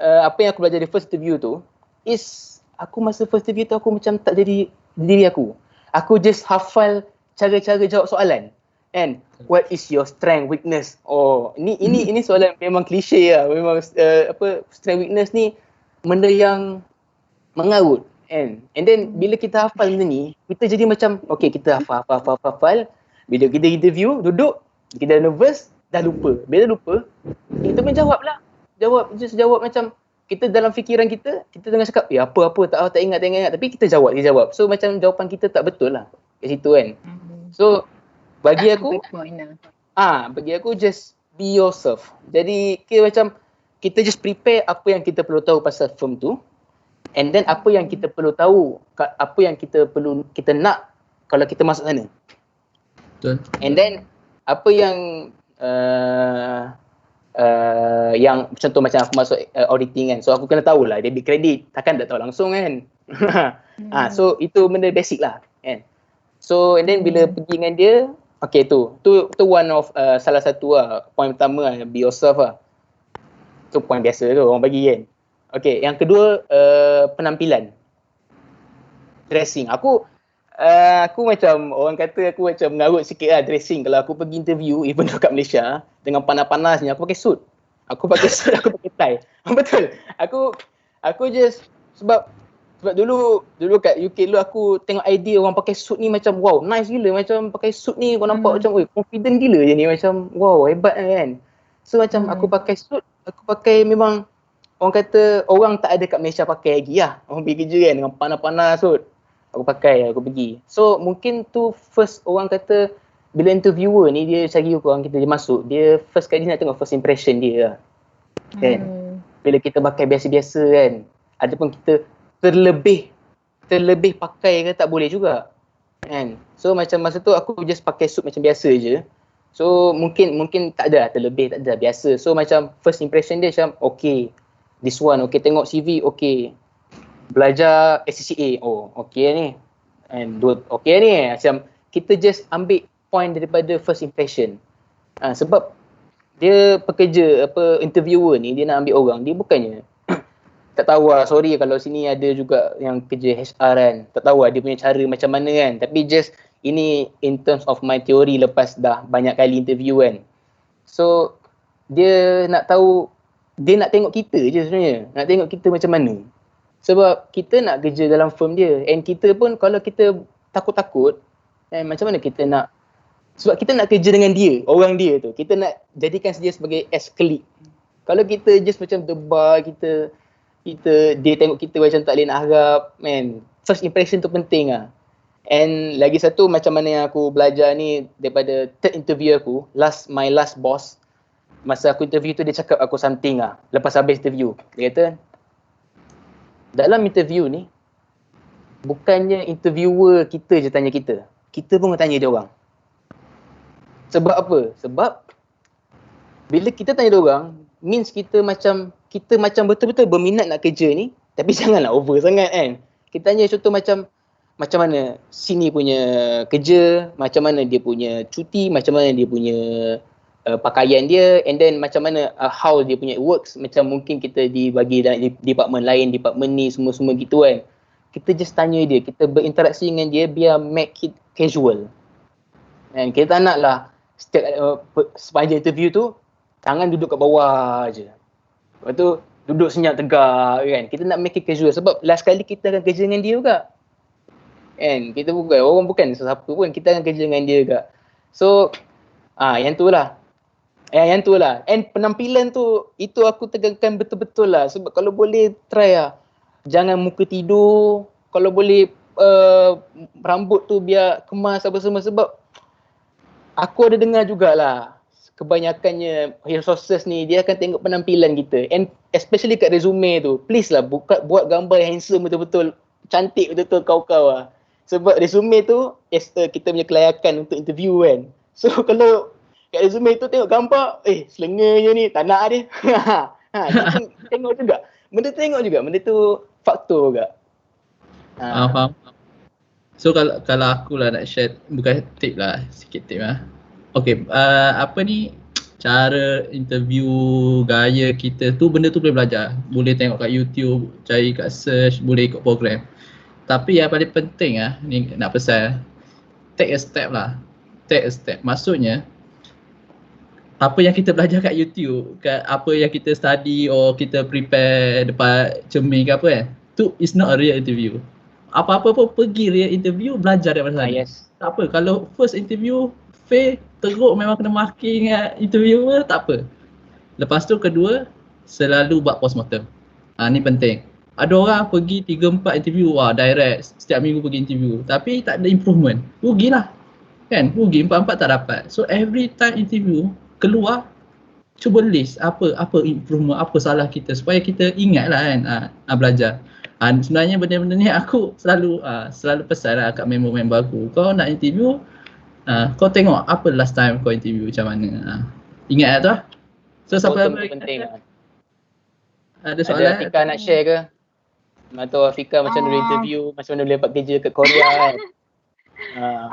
apa yang aku belajar di first interview tu is aku masa first interview tu aku macam tak jadi diri aku. Aku just hafal cara-cara jawab soalan. And what is your strength, weakness? Ini soalan memang klise lah. Memang strength, weakness ni benda yang mengarut. And then bila kita hafal benda ni, kita jadi macam kita hafal. Bila kita interview, duduk, kita dah nervous, dah lupa. Bila lupa, kita menjawab lah. Jawab macam kita dalam fikiran kita tengah cakap, apa-apa, tak ingat. Tapi kita jawab. So macam jawapan kita tak betul lah kat situ kan. So bagi aku, just be yourself. Jadi kira macam kita just prepare apa yang kita perlu tahu pasal firm tu, and then apa yang kita perlu tahu, apa yang kita nak kalau kita masuk sana. Betul. And then apa yang yang contoh macam aku masuk auditing kan, so aku kena tahulah debit credit, takkan tak tahu langsung kan. So itu benda basic lah kan. So and then bila pergi dengan dia, okay tu one of salah satu lah, point pertama lah, be yourself lah. Tu point biasa tu orang bagi kan. Okay, yang kedua penampilan, dressing. Aku macam orang kata aku macam mengarut sikit lah dressing. Kalau aku pergi interview even kat Malaysia dengan panas-panas ni, aku pakai suit, aku pakai tie. Betul. Aku just sebab dulu kat UK dulu aku tengok idea orang pakai suit ni macam wow, nice gila, macam pakai suit ni kau nampak macam confident gila je ni, macam wow, hebat kan. So macam aku pakai suit, aku pakai memang orang kata orang tak ada kat Malaysia pakai lagi lah. Orang pergi kerja kan dengan panas-panas suit, aku pakai, aku pergi. So mungkin tu first orang kata bila interviewer ni dia cari orang kita, dia masuk, dia first kali nak tengok first impression dia lah. Kan? Bila kita pakai biasa-biasa kan, ataupun kita terlebih pakai ke tak boleh juga. Kan? So macam masa tu aku just pakai suit macam biasa je. So mungkin tak ada terlebih, tak ada, biasa. So macam first impression dia macam okay, this one okay, tengok CV okay, belajar SCCA, oh okay ni, and okay ni, macam kita just ambil point daripada first impression. Sebab dia pekerja interviewer ni, dia nak ambil orang, dia bukannya tak tahu lah, sorry kalau sini ada juga yang kerja HR kan, tak tahu lah dia punya cara macam mana kan, tapi just ini in terms of my theory lepas dah banyak kali interview kan. So dia nak tahu, dia nak tengok kita je sebenarnya, nak tengok kita macam mana. Sebab kita nak kerja dalam firm dia, and kita pun kalau kita takut-takut, macam mana kita nak, sebab kita nak kerja dengan dia, orang dia tu, kita nak jadikan dia sebagai as colleague. Kalau kita just macam debar, kita dia tengok kita macam tak boleh nak harap, man. First impression tu penting lah. And lagi satu, macam mana yang aku belajar ni daripada third interview aku, my last boss, masa aku interview tu dia cakap aku something lah lepas habis interview. Dia kata, dalam interview ni bukannya interviewer kita je tanya kita pun tanya dia orang. Sebab apa? Sebab bila kita tanya dia orang, means kita macam betul-betul berminat nak kerja ni, tapi janganlah over sangat kan. Kita tanya contoh macam mana sini punya kerja, macam mana dia punya cuti, macam mana dia punya pakaian dia, and then macam mana how dia punya works. Macam mungkin kita dibagi dalam department lain, department ni, semua gitu kan. Kita just tanya dia, kita berinteraksi dengan dia biar make it casual. And kita tak nak lah sepanjang interview tu tangan duduk kat bawah je, lepas tu duduk senyap tegak kan. Kita nak make it casual sebab last kali kita akan kerja dengan dia juga kan. Kita bukan sesiapa pun, kita akan kerja dengan dia juga. So yang tu lah. And penampilan tu, itu aku tekankan betul-betul lah. Sebab kalau boleh try lah, jangan muka tidur. Kalau boleh rambut tu biar kemas apa semua. Sebab aku ada dengar jugalah, kebanyakannya resources ni dia akan tengok penampilan kita, and especially kat resume tu, please lah buat gambar handsome betul-betul, cantik betul-betul kau lah. Sebab resume tu kita punya kelayakan untuk interview kan. So kalau kat resume tu tengok gambar, selenge je ni, tak nak dia. Tengok juga, benda tu faktor juga. Faham. So kalau aku lah nak share, bukan tip lah, sikit tip lah. Okay, cara interview, gaya kita tu, benda tu boleh belajar. Boleh tengok kat YouTube, cari kat search, boleh ikut program. Tapi yang paling penting ni nak pesan, take a step lah. Take a step. Maksudnya, apa yang kita belajar kat YouTube, kat apa yang kita study or kita prepare depan cermin ke apa kan, tu is not a real interview. Apa-apa pun pergi real interview, belajar daripada sana. Yes. Tak apa, kalau first interview fail, teruk memang kena maki dengan interviewer, tak apa. Lepas tu kedua, selalu buat postmortem. Ni penting. Ada orang pergi 3-4 interview, direct, setiap minggu pergi interview. Tapi tak ada improvement. Rugilah. Kan? Rugi, 4-4 tak dapat. So every time interview, keluar, cuba list apa improvement, apa salah kita supaya kita ingatlah kan belajar. Sebenarnya benda-benda ni aku selalu pesan lah kat member-member aku. Kau nak interview, kau tengok apa last time kau interview macam mana. Ingat lah tu lah. So siapa Betul, penting lah. ada soalan? Ada Afika nak share ke? Mana tahu Afika macam dulu interview, macam mana boleh dapat kerja kat Korea kan?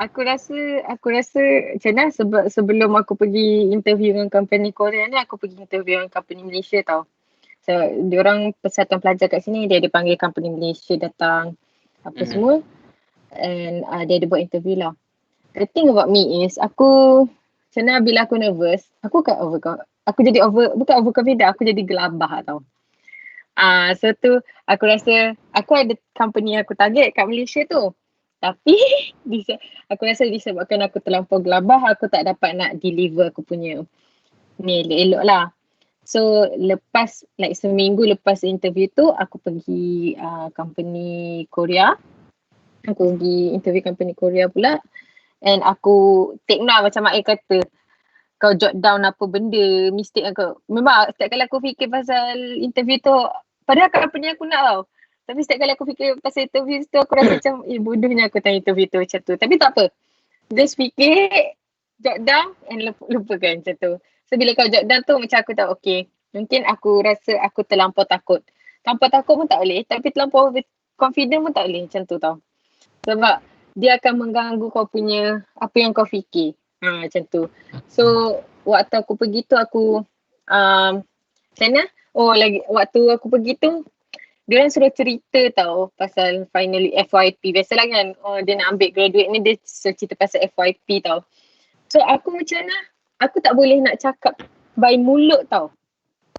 Aku rasa macam mana sebelum aku pergi interview dengan company Korea ni, aku pergi interview dengan company Malaysia tau. So diorang persatuan pelajar kat sini, dia ada panggil company Malaysia datang apa semua, and dia ada buat interview lah. The thing about me is aku macam mana bila aku nervous, aku jadi bukan overconfident, aku jadi gelabah tau. So tu aku rasa aku ada company aku target kat Malaysia tu. Tapi aku rasa disebabkan aku terlampau gelabah, aku tak dapat nak deliver aku punya ni elok-elok lah. So lepas seminggu lepas interview tu, aku pergi company Korea. Aku pergi interview company Korea pula. And aku take note macam Mak kata, kau jot down apa benda, mistake aku. Memang setiap kali aku fikir pasal interview tu, padahal company aku nak tau. Tapi setiap kali aku fikir pasal interview tu, aku rasa macam bodohnya aku tanya interview tu macam tu. Tapi tak apa. Just fikir, jot down and lupakan macam tu. So bila kau jot down tu macam aku tahu okay, mungkin aku rasa aku terlampau takut. Terlampau takut pun tak boleh, tapi terlampau confident pun tak boleh macam tu tau. Sebab dia akan mengganggu kau punya apa yang kau fikir. Macam tu. So waktu aku pergi tu aku macam mana? Waktu aku pergi tu diorang suruh cerita tau pasal finally FYP. Biasalah kan, dia nak ambil graduate ni, dia suruh cerita pasal FYP tau. So aku macam mana? Aku tak boleh nak cakap by mulut tau.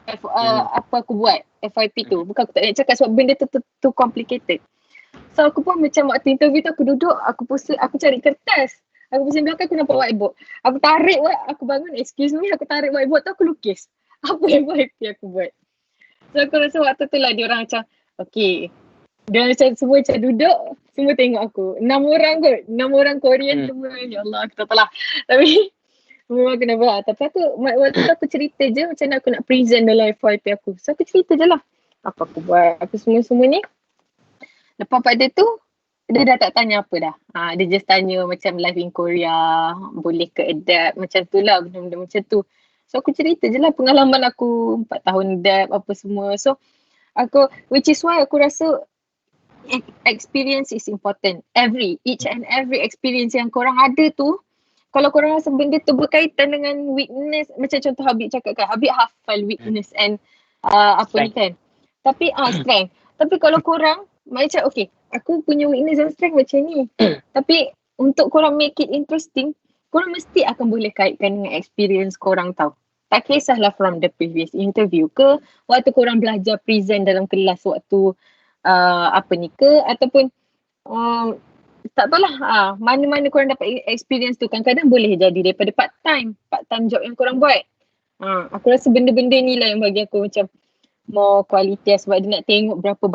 Apa aku buat FYP tu. Bukan aku tak nak cakap sebab benda tu too complicated. So aku pun macam waktu interview tu aku duduk, aku cari kertas. Aku pusing belakang, aku nampak whiteboard. Aku tarik, aku bangun, excuse me, aku tarik whiteboard tu, aku lukis. Apa FYP aku buat. So aku rasa waktu tu lah diorang macam, okay. Diorang macam semua macam duduk, semua tengok aku. 6 orang kot, 6 orang Korean semua. Ya Allah, aku tak tahu lah. Tapi memang kena buat. Tapi waktu tu aku cerita je macam mana aku nak present dalam FYP aku. So aku cerita je lah. Apa aku buat, apa semua ni. Lepas pada tu, dia dah tak tanya apa dah. Dia just tanya macam live in Korea, boleh ke adapt, macam tu lah, benda-benda macam tu. So aku cerita je lah pengalaman aku 4 tahun adapt apa semua. So which is why aku rasa experience is important. Each and every experience yang korang ada tu, kalau korang rasa benda tu berkaitan dengan weakness, macam contoh Habib cakap kan, Habib hafal weakness and apa ni kan. Tapi strength. Tapi kalau korang macam okay, aku punya weakness dan strength macam ni. Tapi untuk korang make it interesting, korang mesti akan boleh kaitkan dengan experience korang tau. Tak kisahlah from the previous interview ke, waktu korang belajar present dalam kelas waktu apa ni ke, ataupun tak tahulah mana-mana korang dapat experience tu. Kadang-kadang boleh jadi daripada part time job yang korang buat. Aku rasa benda-benda ni lah yang bagi aku macam more quality sebab dia nak tengok berapa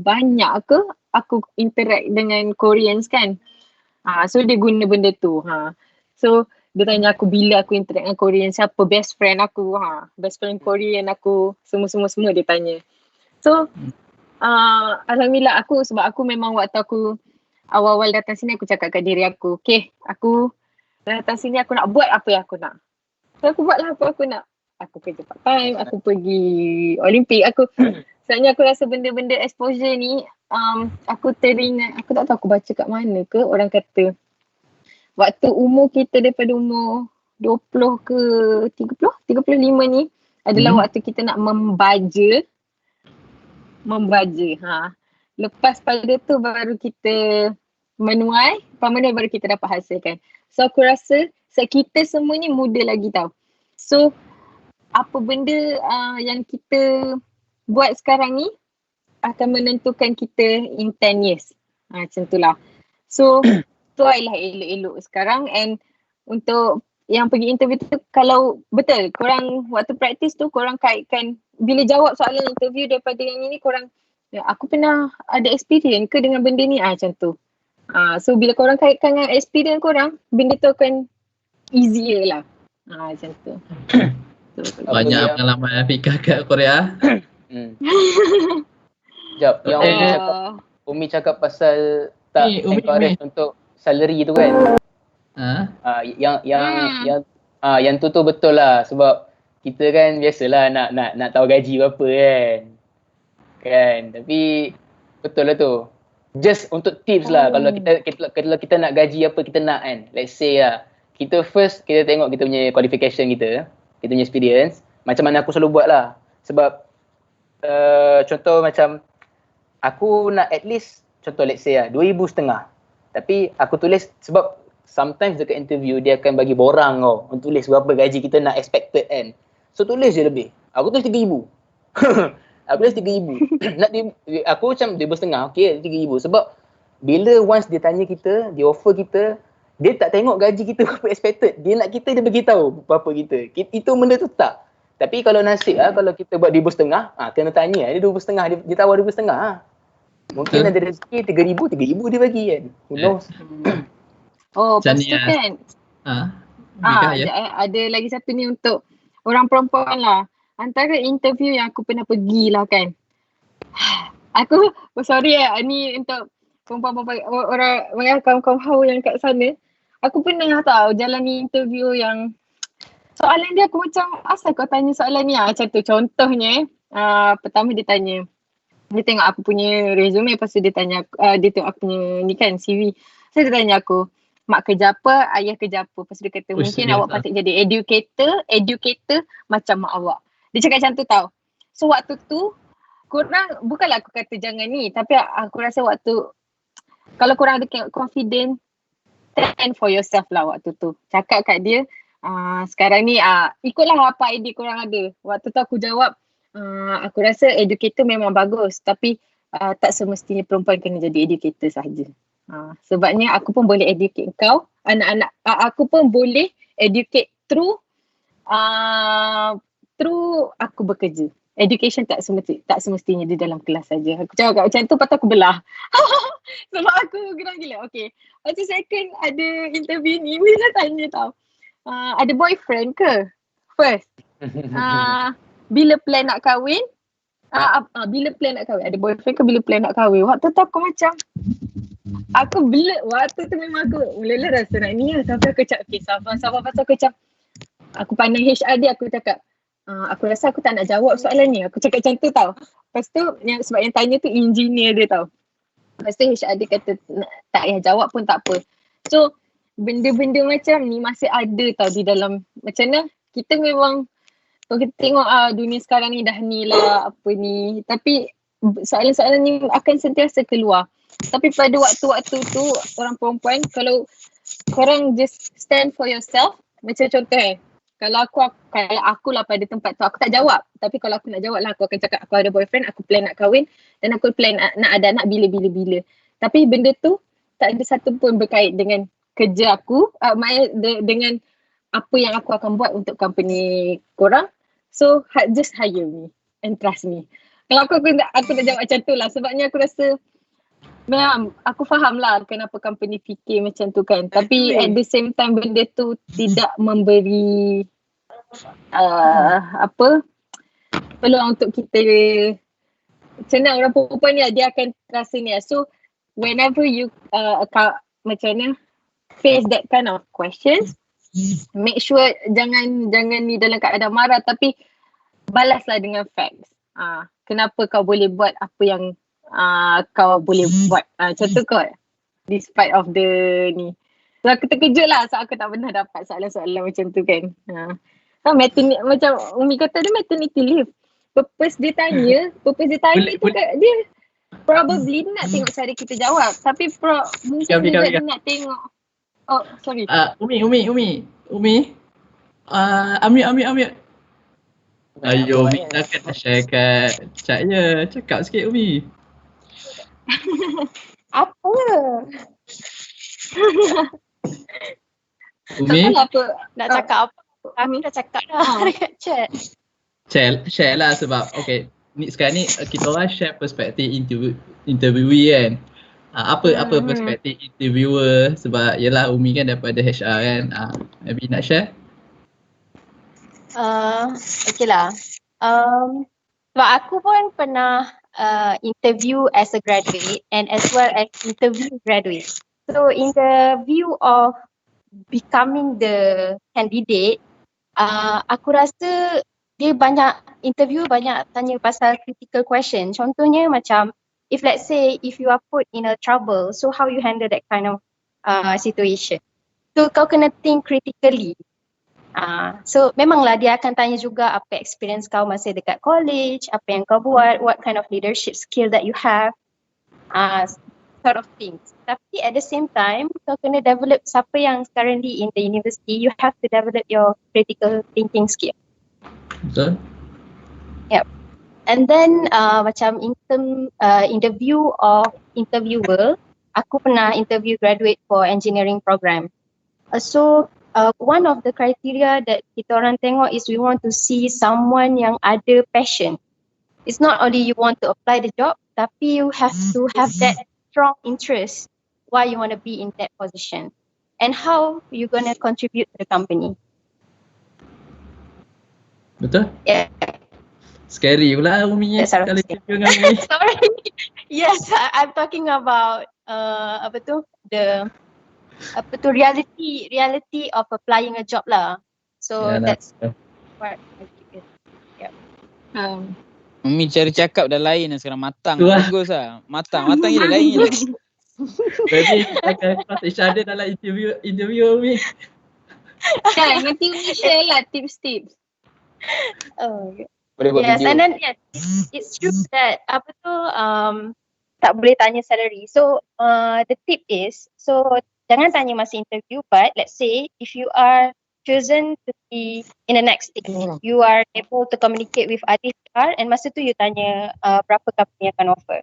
banyak ke aku interact dengan Koreans kan. So dia guna benda tu. So dia tanya aku bila aku interact dengan Korean, siapa best friend aku, best friend Korean aku, semua dia tanya. So alhamdulillah sebab aku memang waktu aku awal-awal datang sini aku cakap kat diri aku, okay, aku datang sini aku nak buat apa yang aku nak. So aku buatlah apa aku nak. Aku kerja part time, aku pergi Olimpik, sebenarnya aku rasa benda-benda exposure ni, aku teringat, aku tak tahu aku baca kat mana ke, orang kata waktu umur kita daripada umur 20 ke 35 ni adalah waktu kita nak membaja. Lepas pada tu baru kita menuai, baru kita dapat hasilkan. So aku rasa kita semua ni muda lagi tau. So apa benda yang kita buat sekarang ni akan menentukan kita in 10 years. Macam tu lah. So sesuai lah elok-elok sekarang. And untuk yang pergi interview tu, kalau betul korang waktu praktis tu korang kaitkan bila jawab soalan interview daripada yang ini korang, ya, aku pernah ada experience ke dengan benda ni, macam tu. So bila korang kaitkan dengan experience korang, benda tu akan easier lah. Macam tu. Banyak pengalaman Fika kat Korea. Sekejap, yang Umi cakap pasal tak encourage untuk salary tu kan. Yang tu betul lah, sebab kita kan biasalah nak tahu gaji berapa kan. Tapi betul lah tu. Just untuk tips lah, kalau kita nak gaji apa kita nak kan. Let's say lah, kita tengok kita punya qualification kita punya experience. Macam mana aku selalu buat lah. Sebab contoh macam aku nak at least, contoh let's say lah 2,500. Tapi aku tulis, sebab sometimes dekat interview dia akan bagi borang kau untuk tulis berapa gaji kita nak expected kan. So tulis je lebih. Aku tulis 3,000. Aku tulis 3,000. Aku macam 2,500, okey 3,000. Sebab bila once dia tanya kita, dia offer kita, dia tak tengok gaji kita berapa expected. Dia nak kita, dia beritahu berapa kita. Itu benda tu tak. Tapi kalau nasib kalau kita buat 2,500, kena tanya dia 2,500, dia tawar 2,500. Mungkin ada rezeki 3,000 dia bagi kan. Who knows? Lepas tu kan. Ada lagi satu ni untuk orang perempuan lah. Antara interview yang aku pernah pergi lah kan. Aku, sorry ni untuk perempuan-perempuan, orang kawan-kawan hau yang kat sana. Aku pernah tahu jalani interview yang soalan dia aku macam, asal kau tanya soalan ni? Macam tu contohnya, pertama dia tanya, dia tengok aku punya resume, lepas tu dia tanya, dia tengok aku punya ni kan CV. So dia tanya aku, mak kerja apa, ayah kerja apa. Lepas tu dia kata, mungkin awak patut jadi educator macam mak awak. Dia cakap macam tu tau. So waktu tu, korang, bukanlah aku kata jangan ni, tapi aku rasa waktu, kalau korang ada confident, stand for yourself lah waktu tu. Cakap kat dia, sekarang ni ikutlah apa idea korang ada. Waktu tu aku jawab, aku rasa educator memang bagus, tapi tak semestinya perempuan kena jadi educator sahaja. Sebabnya aku pun boleh educate kau, anak-anak, aku pun boleh educate through aku bekerja. Education tak semestinya di dalam kelas saja. Aku cakap macam tu, lepas tu aku belah. Sebab aku geram gila. Okay. Lepas tu second ada interview ni, bila tanya tau, ada boyfriend ke? First. Bila plan nak kahwin? Bila plan nak kahwin? Ada boyfriend ke bila plan nak kahwin? Waktu tu aku macam, aku belat. Waktu tu memang aku mula-mula rasa nak ni lah. Sampai aku cakap, okay sabar. Lepas tu aku macam, aku pandang HR dia, aku cakap, aku rasa aku tak nak jawab soalan ni. Aku cakap macam tu tau. Lepas tu, sebab yang tanya tu engineer dia tau. Lepas tu HR dia kata, tak payah jawab pun tak apa. So, benda-benda macam ni masih ada tau di dalam, macam mana, kita memang, kalau kita tengok dunia sekarang ni dah ni lah, apa ni. Tapi, soalan-soalan ni akan sentiasa keluar. Tapi pada waktu-waktu tu, orang perempuan, kalau korang just stand for yourself, macam contoh kalau aku lah pada tempat tu, aku tak jawab. Tapi kalau aku nak jawab lah, aku akan cakap aku ada boyfriend, aku plan nak kahwin dan aku plan nak ada anak bila. Tapi benda tu tak ada satu pun berkait dengan kerja aku, dengan apa yang aku akan buat untuk company korang. So just hire me and trust me. Kalau aku nak jawab macam tu lah, sebabnya aku rasa memang aku faham lah kenapa company fikir macam tu kan. Tapi at the same time benda tu tidak memberi peluang untuk kita, macam mana orang perempuan ni dia akan rasa ni. So whenever you macam mana face that kind of questions, make sure jangan ni dalam keadaan marah, tapi balaslah dengan facts. Kenapa kau boleh buat apa yang kau boleh buat. Macam tu kot. Despite of the ni. So aku terkejut lah sebab aku tak pernah dapat soalan-soalan macam tu kan. Macam Umi kata dia maternity leave. Purpose dia tanya tu kat dia. Probably nak tengok cara kita jawab. Tapi mungkin juga dia nak tengok. Oh sorry. Umi. Amir. Ayo, Umi nak kena share kat chat je. Cakap sikit Umi. Apa? Umi, Tak tahu apa nak cakap apa. Kami dah cakap dah dekat chat. share lah sebab okay, ni sekarang ni kita orang share perspektif interviewee kan. Apa perspektif interviewer sebab yalah Umi kan daripada HR kan. Maybe nak share? Okay lah. Sebab aku pun pernah interview as a graduate and as well as interview graduate. So in the view of becoming the candidate, aku rasa dia interview banyak tanya pasal critical question. Contohnya macam if let's say if you are put in a trouble, so how you handle that kind of situation. So kau kena think critically. So memanglah dia akan tanya juga apa experience kau masa dekat college, apa yang kau buat, what kind of leadership skill that you have, sort of things. Tapi at the same time, kau kena develop siapa yang currently in the university, you have to develop your critical thinking skill. Betul? Yep. And then macam in term interview of interviewer, aku pernah interview graduate for engineering program. So one of the criteria that kita orang tengok is we want to see someone yang ada passion. It's not only you want to apply the job, tapi you have to have that strong interest why you want to be in that position and how you gonna contribute to the company. Betul? Yeah. Scary pula Umi That's what I'm kalau saying. interview dengan Umi. Sorry. Yes, I'm talking about reality of applying a job lah. So Yalah. that's what I think. Umi cara cakap dah lain dah sekarang, matang. Tu lah. Bagus lah. Matang gila lain je. Maybe kita akan cross each other dalam interview Umi. Kan, nanti Umi share lah tips-tips. Oh, Boleh buat yes, video. and then yes, it's true that tak boleh tanya salary. So the tip is, so jangan tanya masa interview, but let's say if you are chosen to be in the next stage, you are able to communicate with other HR and masa tu you tanya berapa company akan offer.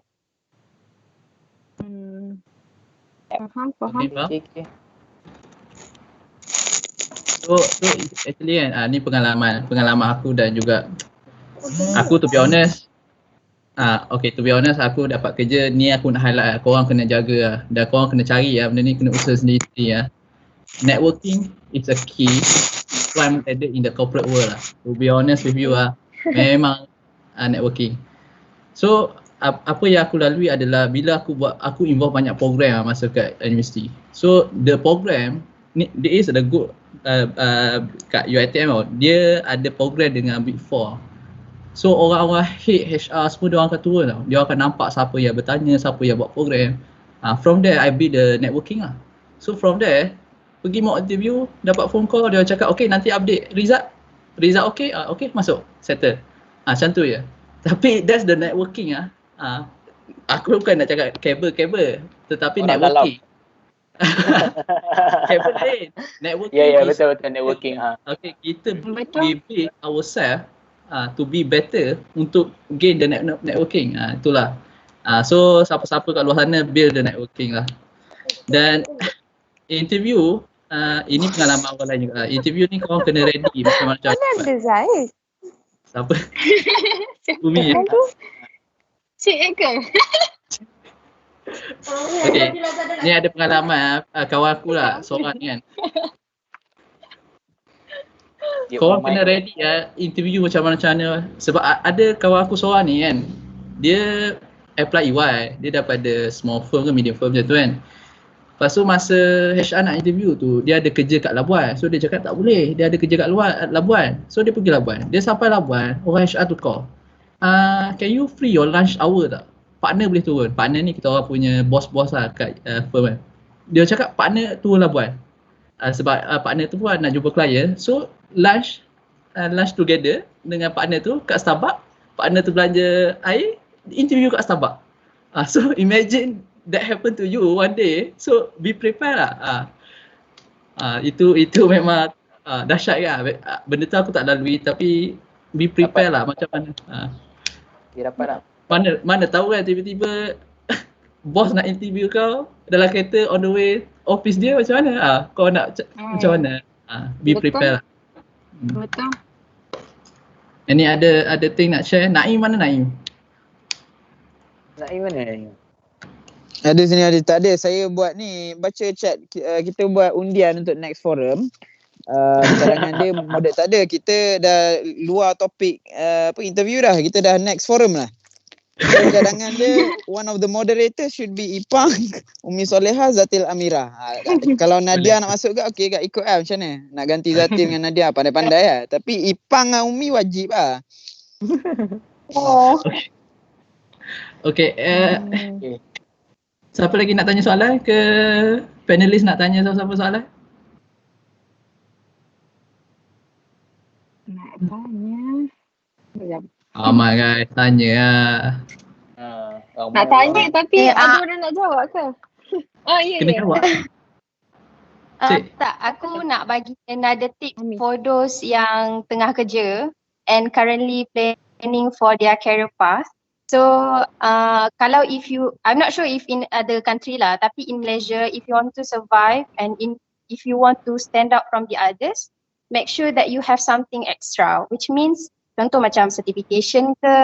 Faham. Okay, faham? Okay. So actually kan ni pengalaman aku dan juga aku to be honest to be honest aku dapat kerja ni aku nak highlight korang kena jaga lah dan korang kena cari benda ni kena usaha sendiri networking is a key one added in the corporate world to be honest with you memang networking. So apa yang aku lalui adalah bila aku involve banyak program masa kat universiti. So the program ni there is a good kat UiTM dia ada program dengan Big Four. So orang-orang head HR semua dia orang akan turun tau. Dia akan nampak siapa yang bertanya, siapa yang buat program. From there I build the networking lah. So from there pergi mock interview, dapat phone call, dia cakap okay nanti update result okay, okay masuk, settle. Macam tu je. Tapi that's the networking aku bukan nak cakap kabel tetapi Orang networking. Kabel lain. Networking. Ya betul networking Okay, kita we build ourselves to be better untuk gain the networking. Itulah. So siapa-siapa kat luar sana build the networking lah. Dan interview ini pengalaman orang lain juga. Interview ni korang kena ready macam-macam. Mana ada Zahid? Siapa? Umi. Cik ke? Okay. Ni ada pengalaman kawan aku lah seorang ni kan. Korang kena ready interview macam mana. Sebab ada kawan aku seorang ni kan. Dia apply EY. Dia daripada small firm ke medium firm macam tu kan. Lepas tu masa HR nak interview tu, dia ada kerja kat Labuan. So dia cakap tak boleh, dia ada kerja kat Labuan. So dia pergi Labuan. Dia sampai Labuan, orang HR tu call. Can you free your lunch hour tak? Partner boleh turun. Partner ni kita orang punya bos-bos lah kat firm kan. Dia cakap partner turun Labuan. Sebab partner tu pun nak jumpa klien. So lunch together dengan partner tu kat Starbucks. Partner tu belanja air, interview kat Starbucks. So imagine that happen to you one day. So be prepared lah. Itu memang dahsyat kan. Benda tu aku tak lalui tapi be prepared lah macam mana. Dia dapat tak? Mana tahu kan tiba-tiba bos nak interview kau dalam kereta on the way office dia macam mana? Kau nak macam mana? Be Betul. prepared lah. Betul. Ini ada thing nak share. Naim mana Naim? Naim mana ni? Ada sini ada, tak ada. Saya buat ni, baca chat, kita buat undian untuk next forum. Cadangan dia moderate tak ada. Kita dah luar topik interview dah. Kita dah next forum lah. So, cadangan dia, one of the moderators should be Ipang, Umi Solehah, Zatil Amirah. Kalau Nadia nak masuk ke, okey kak, ikut lah macam mana. Nak ganti Zatil dengan Nadia, pandai-pandai lah. Tapi Ipang dengan Umi wajib lah. Oh. Okay. Okay. Siapa lagi nak tanya soalan ke panelis nak tanya siapa soalan? Nak tanya. Sekejap. Amat guys, tanya lah. Nak tanya tapi Eh, ada orang nak jawab ke? Ya. Kena jawab. Cik. Tak, aku nak bagi another tip Amin. for those yang tengah kerja and currently planning for their career path. So, kalau I'm not sure if in other country lah, tapi in Malaysia, if you want to survive and if you want to stand out from the others, make sure that you have something extra, which means contoh macam certification ke,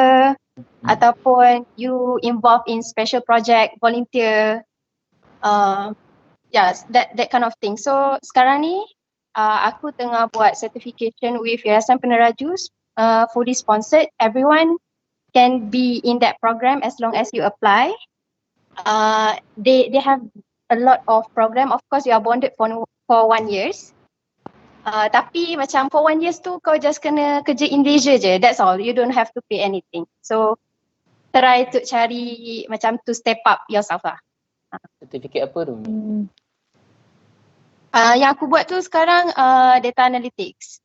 ataupun you involved in special project, volunteer, that kind of thing. So sekarang ni aku tengah buat certification with Yayasan Penerajus, fully sponsored. Everyone can be in that program as long as you apply. They have a lot of program. Of course, you are bonded for 1 year. Tapi macam for 1 year tu kau just kena kerja in leisure je. That's all. You don't have to pay anything. So try to cari macam to step up yourself lah. Sertifikat apa tu? Yang aku buat tu sekarang data analytics.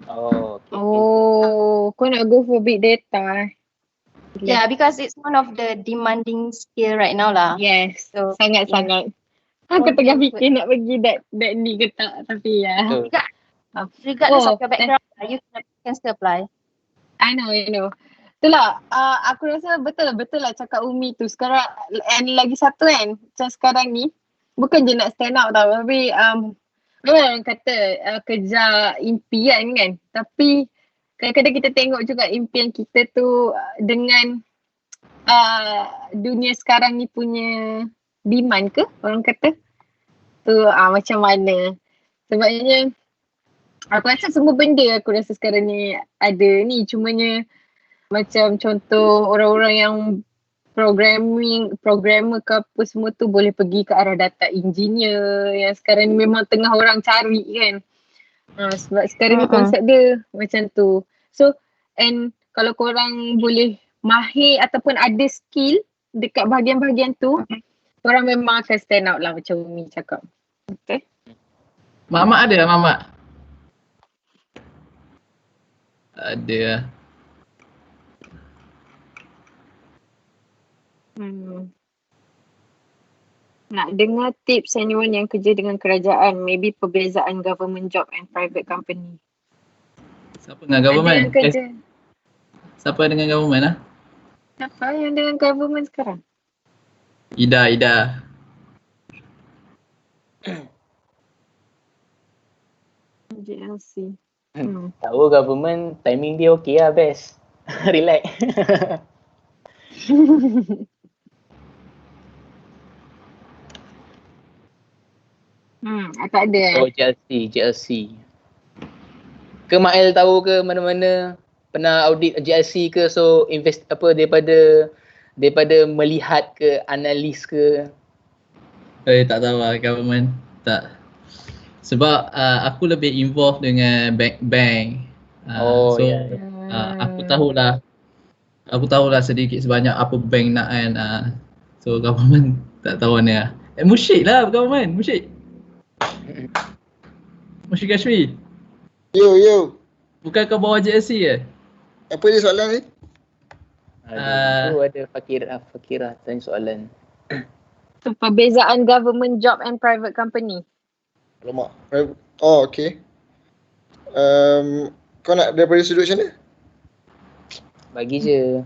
Oh, okay. Kau nak go for big data. Yeah, because it's one of the demanding skill right now lah. Yes, So sangat-sangat. Aku tengah fikir nak pergi that ni ke tak, tapi ya. Betul. Regardless Oh, of your background, you can still apply. I know. Itulah, aku rasa betul lah cakap Umi tu sekarang. And lagi satu kan, macam sekarang ni, bukan je nak stand out tau, tapi memang orang kata kejar impian kan. Tapi kadang-kadang kita tengok juga impian kita tu dengan dunia sekarang ni punya demand ke orang kata tu macam mana. Sebabnya aku rasa semua benda aku rasa sekarang ni ada ni, cumanya macam contoh orang-orang yang programmer ke apa semua tu boleh pergi ke arah data engineer yang sekarang ni memang tengah orang cari kan. Sebab sekarang ni konsep dia macam tu. So and kalau korang boleh mahir ataupun ada skill dekat bahagian-bahagian tu, korang memang akan stand out lah macam Umi cakap. Okay. Mamak ada Mamak? Ada. Nak dengar tips anyone yang kerja dengan kerajaan, maybe perbezaan government job and private company. Siapa dengan government? Ada yang kerja. Siapa dengan government lah? Siapa yang dengan government sekarang? Ida. JLC. Tahu government timing dia okey lah, best. Relax. Tak ada Oh, JLC. Ke Mael tahu ke mana-mana pernah audit JLC ke, so invest apa daripada melihat ke analis ke? Tak tahu lah government. Tak. Sebab aku lebih involved dengan bank. Aku tahulah sedikit sebanyak apa bank nak kan. So government tak tahu mana lah. Musyik lah government, Musyik. Musyik Kashmi. Yo. Bukan kau bawa JLC ke? Apa dia soalan ni? Tu ada Fakirah tanya soalan. perbezaan government job and private company. Alamak. Oh, okay. Kau nak daripada sudut macam mana? Bagi je.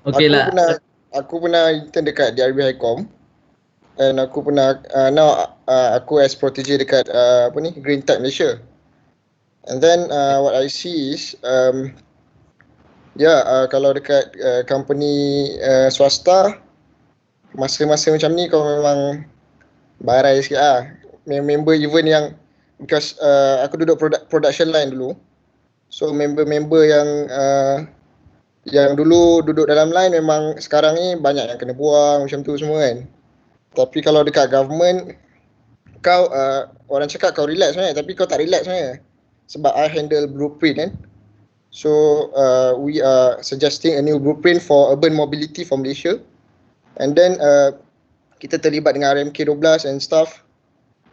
Okey lah. aku pernah intern dekat DRB Highcom. And aku pernah now aku as protege dekat Green Tech Malaysia. And then what I see is kalau dekat company swasta, masa-masa macam ni kau memang barai sikit lah. Member even yang, because aku duduk production line dulu. So member-member yang dulu duduk dalam line memang sekarang ni banyak yang kena buang macam tu semua kan. Tapi kalau dekat government, kau orang cakap kau relax sebenarnya, tapi kau tak relax sebenarnya. Sebab I handle blueprint kan. So we are suggesting a new blueprint for urban mobility for Malaysia. And then kita terlibat dengan RMK 12 and stuff.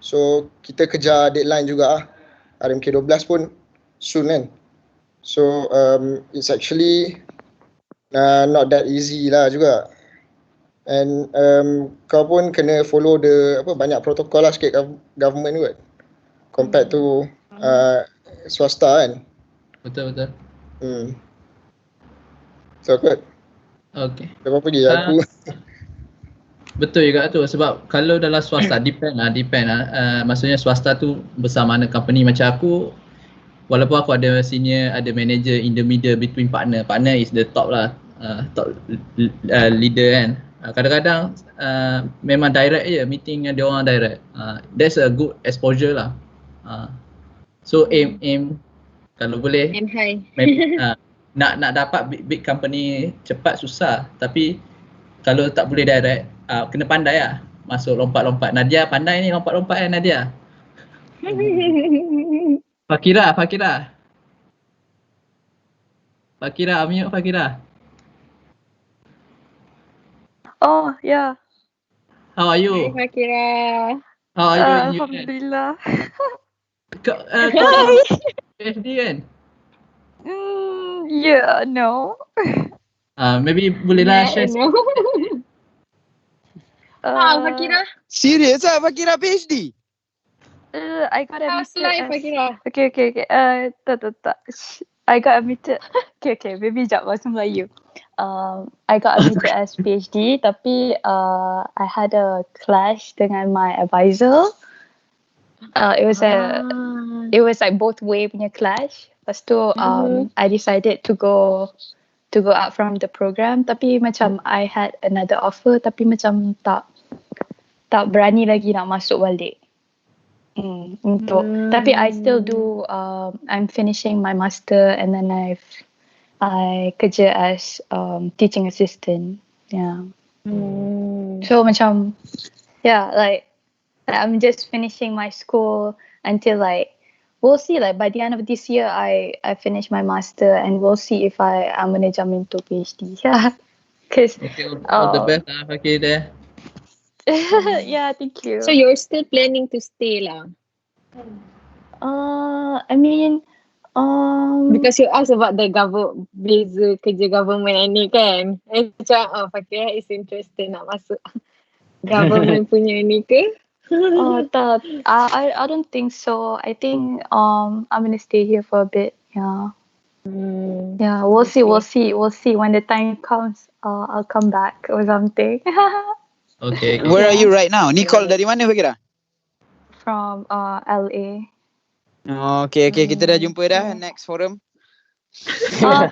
So kita kejar deadline juga lah. RMK 12 pun soon kan. So it's actually not that easy lah juga. And kau pun kena follow banyak protokol lah sikit government tu kan. Compared to swasta kan. Betul. So good. Okay. Lepas pergi aku. Betul juga tu, sebab kalau dalam swasta depend lah. Maksudnya swasta tu besar mana company. Macam aku, walaupun aku ada senior, ada manager in the middle between partner. Partner is the top lah, top leader kan. Kadang-kadang memang direct je, meeting dengan dia orang direct. That's a good exposure lah. So aim kalau boleh Aim high. nak dapat big company cepat susah. Tapi kalau tak boleh direct, kena pandai lah. Masuk lompat-lompat. Nadia pandai ni lompat-lompat kan Nadia? Fakira, unmute Fakira. Oh, yeah. How are you? Hai Fakira. How are you doing? Alhamdulillah. Kau PhD kan? Yeah, no. Maybe bolehlah share. No. Fakira. Serius lah Fakira PhD? I got How's admitted life Fakira? Okay. Tak. I got admitted. Okay. Maybe jap bahasa Melayu. I got admitted as PhD, tapi I had a clash dengan my advisor. It was like both way punya clash. Lepas tu I decided to go out from the program, tapi macam I had another offer, tapi macam tak berani lagi nak masuk balik. Tapi I still do I'm finishing my master, and then I kerja as teaching assistant. Yeah. So macam like I'm just finishing my school until like we'll see, like by the end of this year I finish my master, and we'll see if I'm gonna jump into PhD. Yeah. Cause all the best lah Fakira. yeah, thank you. So you're still planning to stay lah? I mean, because you asked about the beza kerja government ni kan. Macam Fakira is interested nak masuk government punya ni ke? tak. I don't think so. I think I'm gonna stay here for a bit. Yeah. Yeah, we'll see when the time comes. I'll come back or something. Okay. Where are you right now? Ni call dari mana Fakira? From LA. Okay, kita dah jumpa dah next forum. Tak.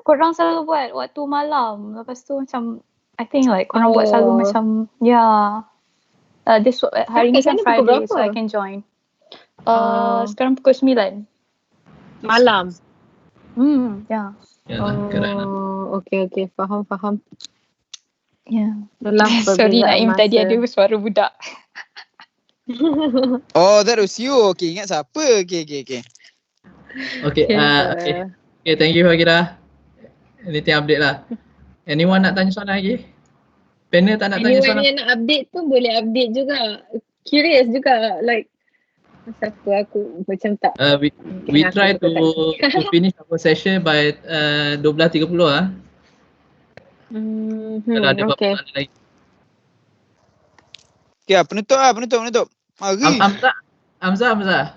Korang selalu buat waktu malam. Lepas tu macam I think like korang buat selalu macam this hari ni kan Friday, so I can join. Sekarang pukul 9 malam. Yeah. Yalah, keren lah. Okay, faham. Yeah. Sorry Naim, tadi ada suara budak. Oh, that was you. Okay, ingat siapa? Okay. Okay, thank you Fakira. Anything update lah. Anyone nak tanya soalan lagi? Panel tak nak tanya soalan? Anyone yang nak update tu boleh update juga. Curious juga, like siapa aku macam tak. We try to finish our session by 12.30 lah. Kalau ada apa-apa lagi. Okay, penutup. Mari. Hamzah.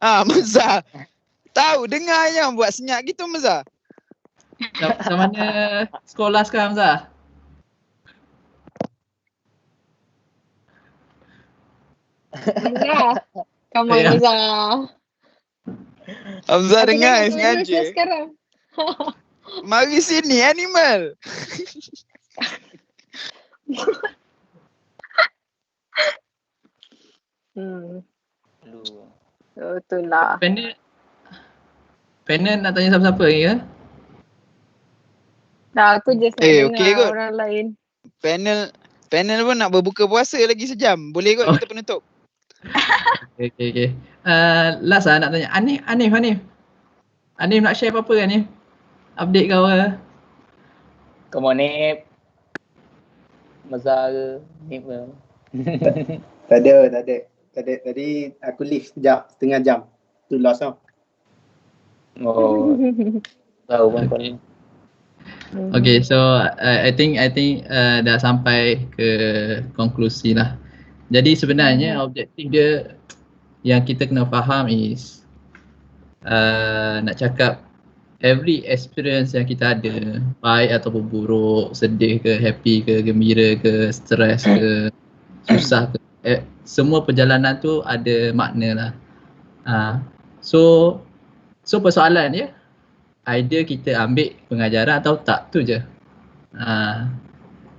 Mazhar. Tahu dengar yang buat senyap gitu Mazhar. Macam mana sekolah sekarang Hamzah? Hamzah. Come on Ya. Hamzah. Hamzah Aku dengar jangan kurus sengaja. lah sekarang. Mari sini animal. Lu. Betul lah. Panel nak tanya siapa-siapa lagi ke? Dah aku just nak dengar okey kot. orang lain. Panel pun nak berbuka puasa lagi sejam. Boleh kot kita penutup. Okay. Last lah nak tanya. Hanif. Hanif nak share apa-apa kan Hanif? Update kau ke? Come on Nip. Mazhar ke? Nip ke? Tak ada. Tadi aku leave sekejap, setengah jam. Tu lost tau. Oh, tahu pun kau ni. Okay, so I think dah sampai ke konklusi lah. Jadi sebenarnya objektif dia yang kita kena faham is nak cakap every experience yang kita ada, baik ataupun buruk, sedih ke, happy ke, gembira ke, stres ke, susah ke, semua perjalanan tu ada makna lah. So persoalan dia, either kita ambil pengajaran atau tak, tu je.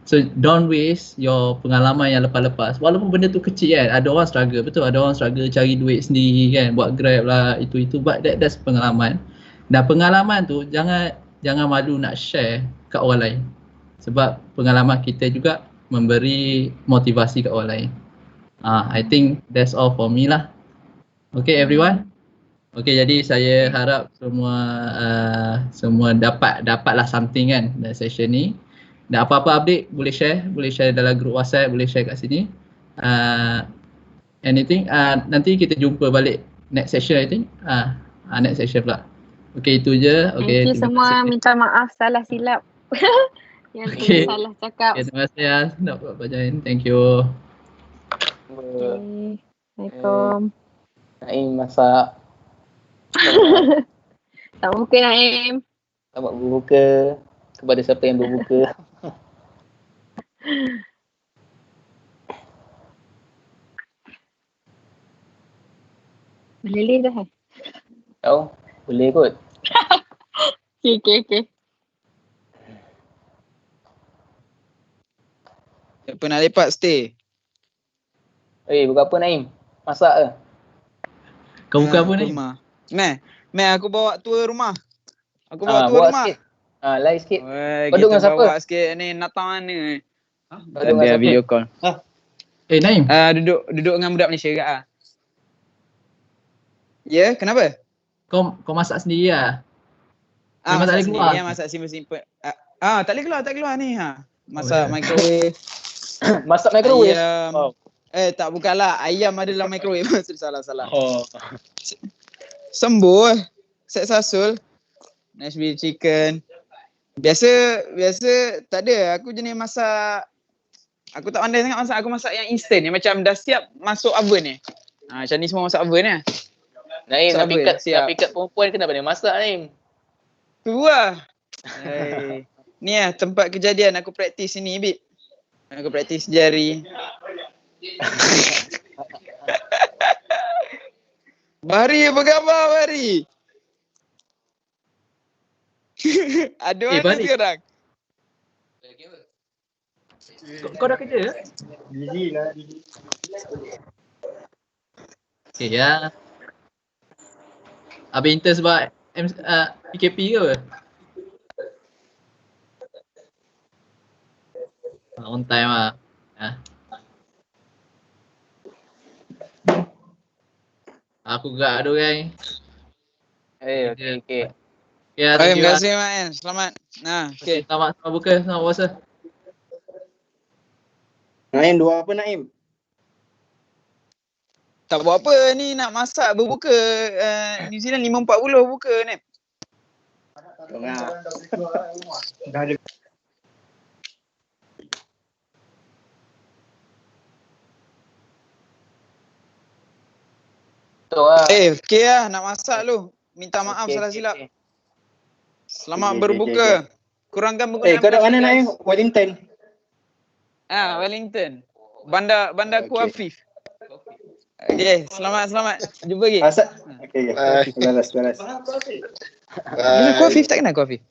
So don't waste your pengalaman yang lepas-lepas. Walaupun benda tu kecil kan, ada orang struggle, betul, ada orang struggle cari duit sendiri kan, buat Grab lah, itu, but that's pengalaman. Dan pengalaman tu jangan malu nak share kat orang lain. Sebab pengalaman kita juga memberi motivasi kat orang lain. I think that's all for me lah. Okay everyone. Okay, jadi saya harap semua dapatlah something kan dalam session ni. Dan apa-apa update boleh share dalam grup WhatsApp, boleh share kat sini. Anything, nanti kita jumpa balik next session I think. Next session pula. Okay, itu je. Okay, Thank you semua, minta maaf salah silap. Yang tu salah cakap. Okay, terima kasih ya nak buat join. Thank you. Okay. Assalamualaikum. Naim masak. Tak buka Naim. Selamat berbuka kepada siapa yang berbuka. Boleh dah. Tahu? Boleh kot. Okay. Siapa nak lepak stay? Buka apa Naim? Masak ke? Kau buka apa ni? Meh, aku bawa tour rumah. Aku bawa tour rumah. Sikit. Lari sikit. Kau duduk dengan siapa? bawa sikit ni Natal mana? Kau duduk dengan siapa? Video call. Naim. Duduk dengan budak Malaysia ke ah? Ya, kenapa? Kau masak sendiri lah. Memang tak masak boleh keluar. sendiri, masak simple. Tak boleh keluar ni ha. Masak microwave. Masak microwave? Ayam. Tak bukanlah. Ayam ada dalam microwave. Salah. Sembuh. Set sasul. Nashville chicken. Biasa tak ada. Aku jenis masak. Aku tak pandai sangat masak. Aku masak yang instant ni. Macam dah siap masuk oven ni. Macam ni semua masak oven ni. Naim, nak pikat perempuan kenapa dia masak Naim? Tu lah. Ni lah tempat kejadian aku praktis sini Bib. Aku praktis jari. Bari apa khabar Bari? Ada mana sekarang? Kau dah kerja? Busy lah. Okay ya. Habis intern sebab PKP ke apa? On time lah. Aku gerak tu kan. Okay. Terima kasih Mak. Selamat. Okay. Selamat buka, selamat puasa. Naim, dua apa Naim? Tak buat apa ni nak masak berbuka. New Zealand 5.40 buka ni. Dah ada. Betul lah. Okay lah nak masak lu. Minta maaf salah silap. Selamat Okey, berbuka. Kurangkan penggunaan kau duduk mana nak guys. Wellington? Wellington. Bandar Okey. Kuafif. Okey, selamat. Jumpa lagi. Okey. Bye. Balas. Kenal Bye. Kuafif tak kenal Kuafif?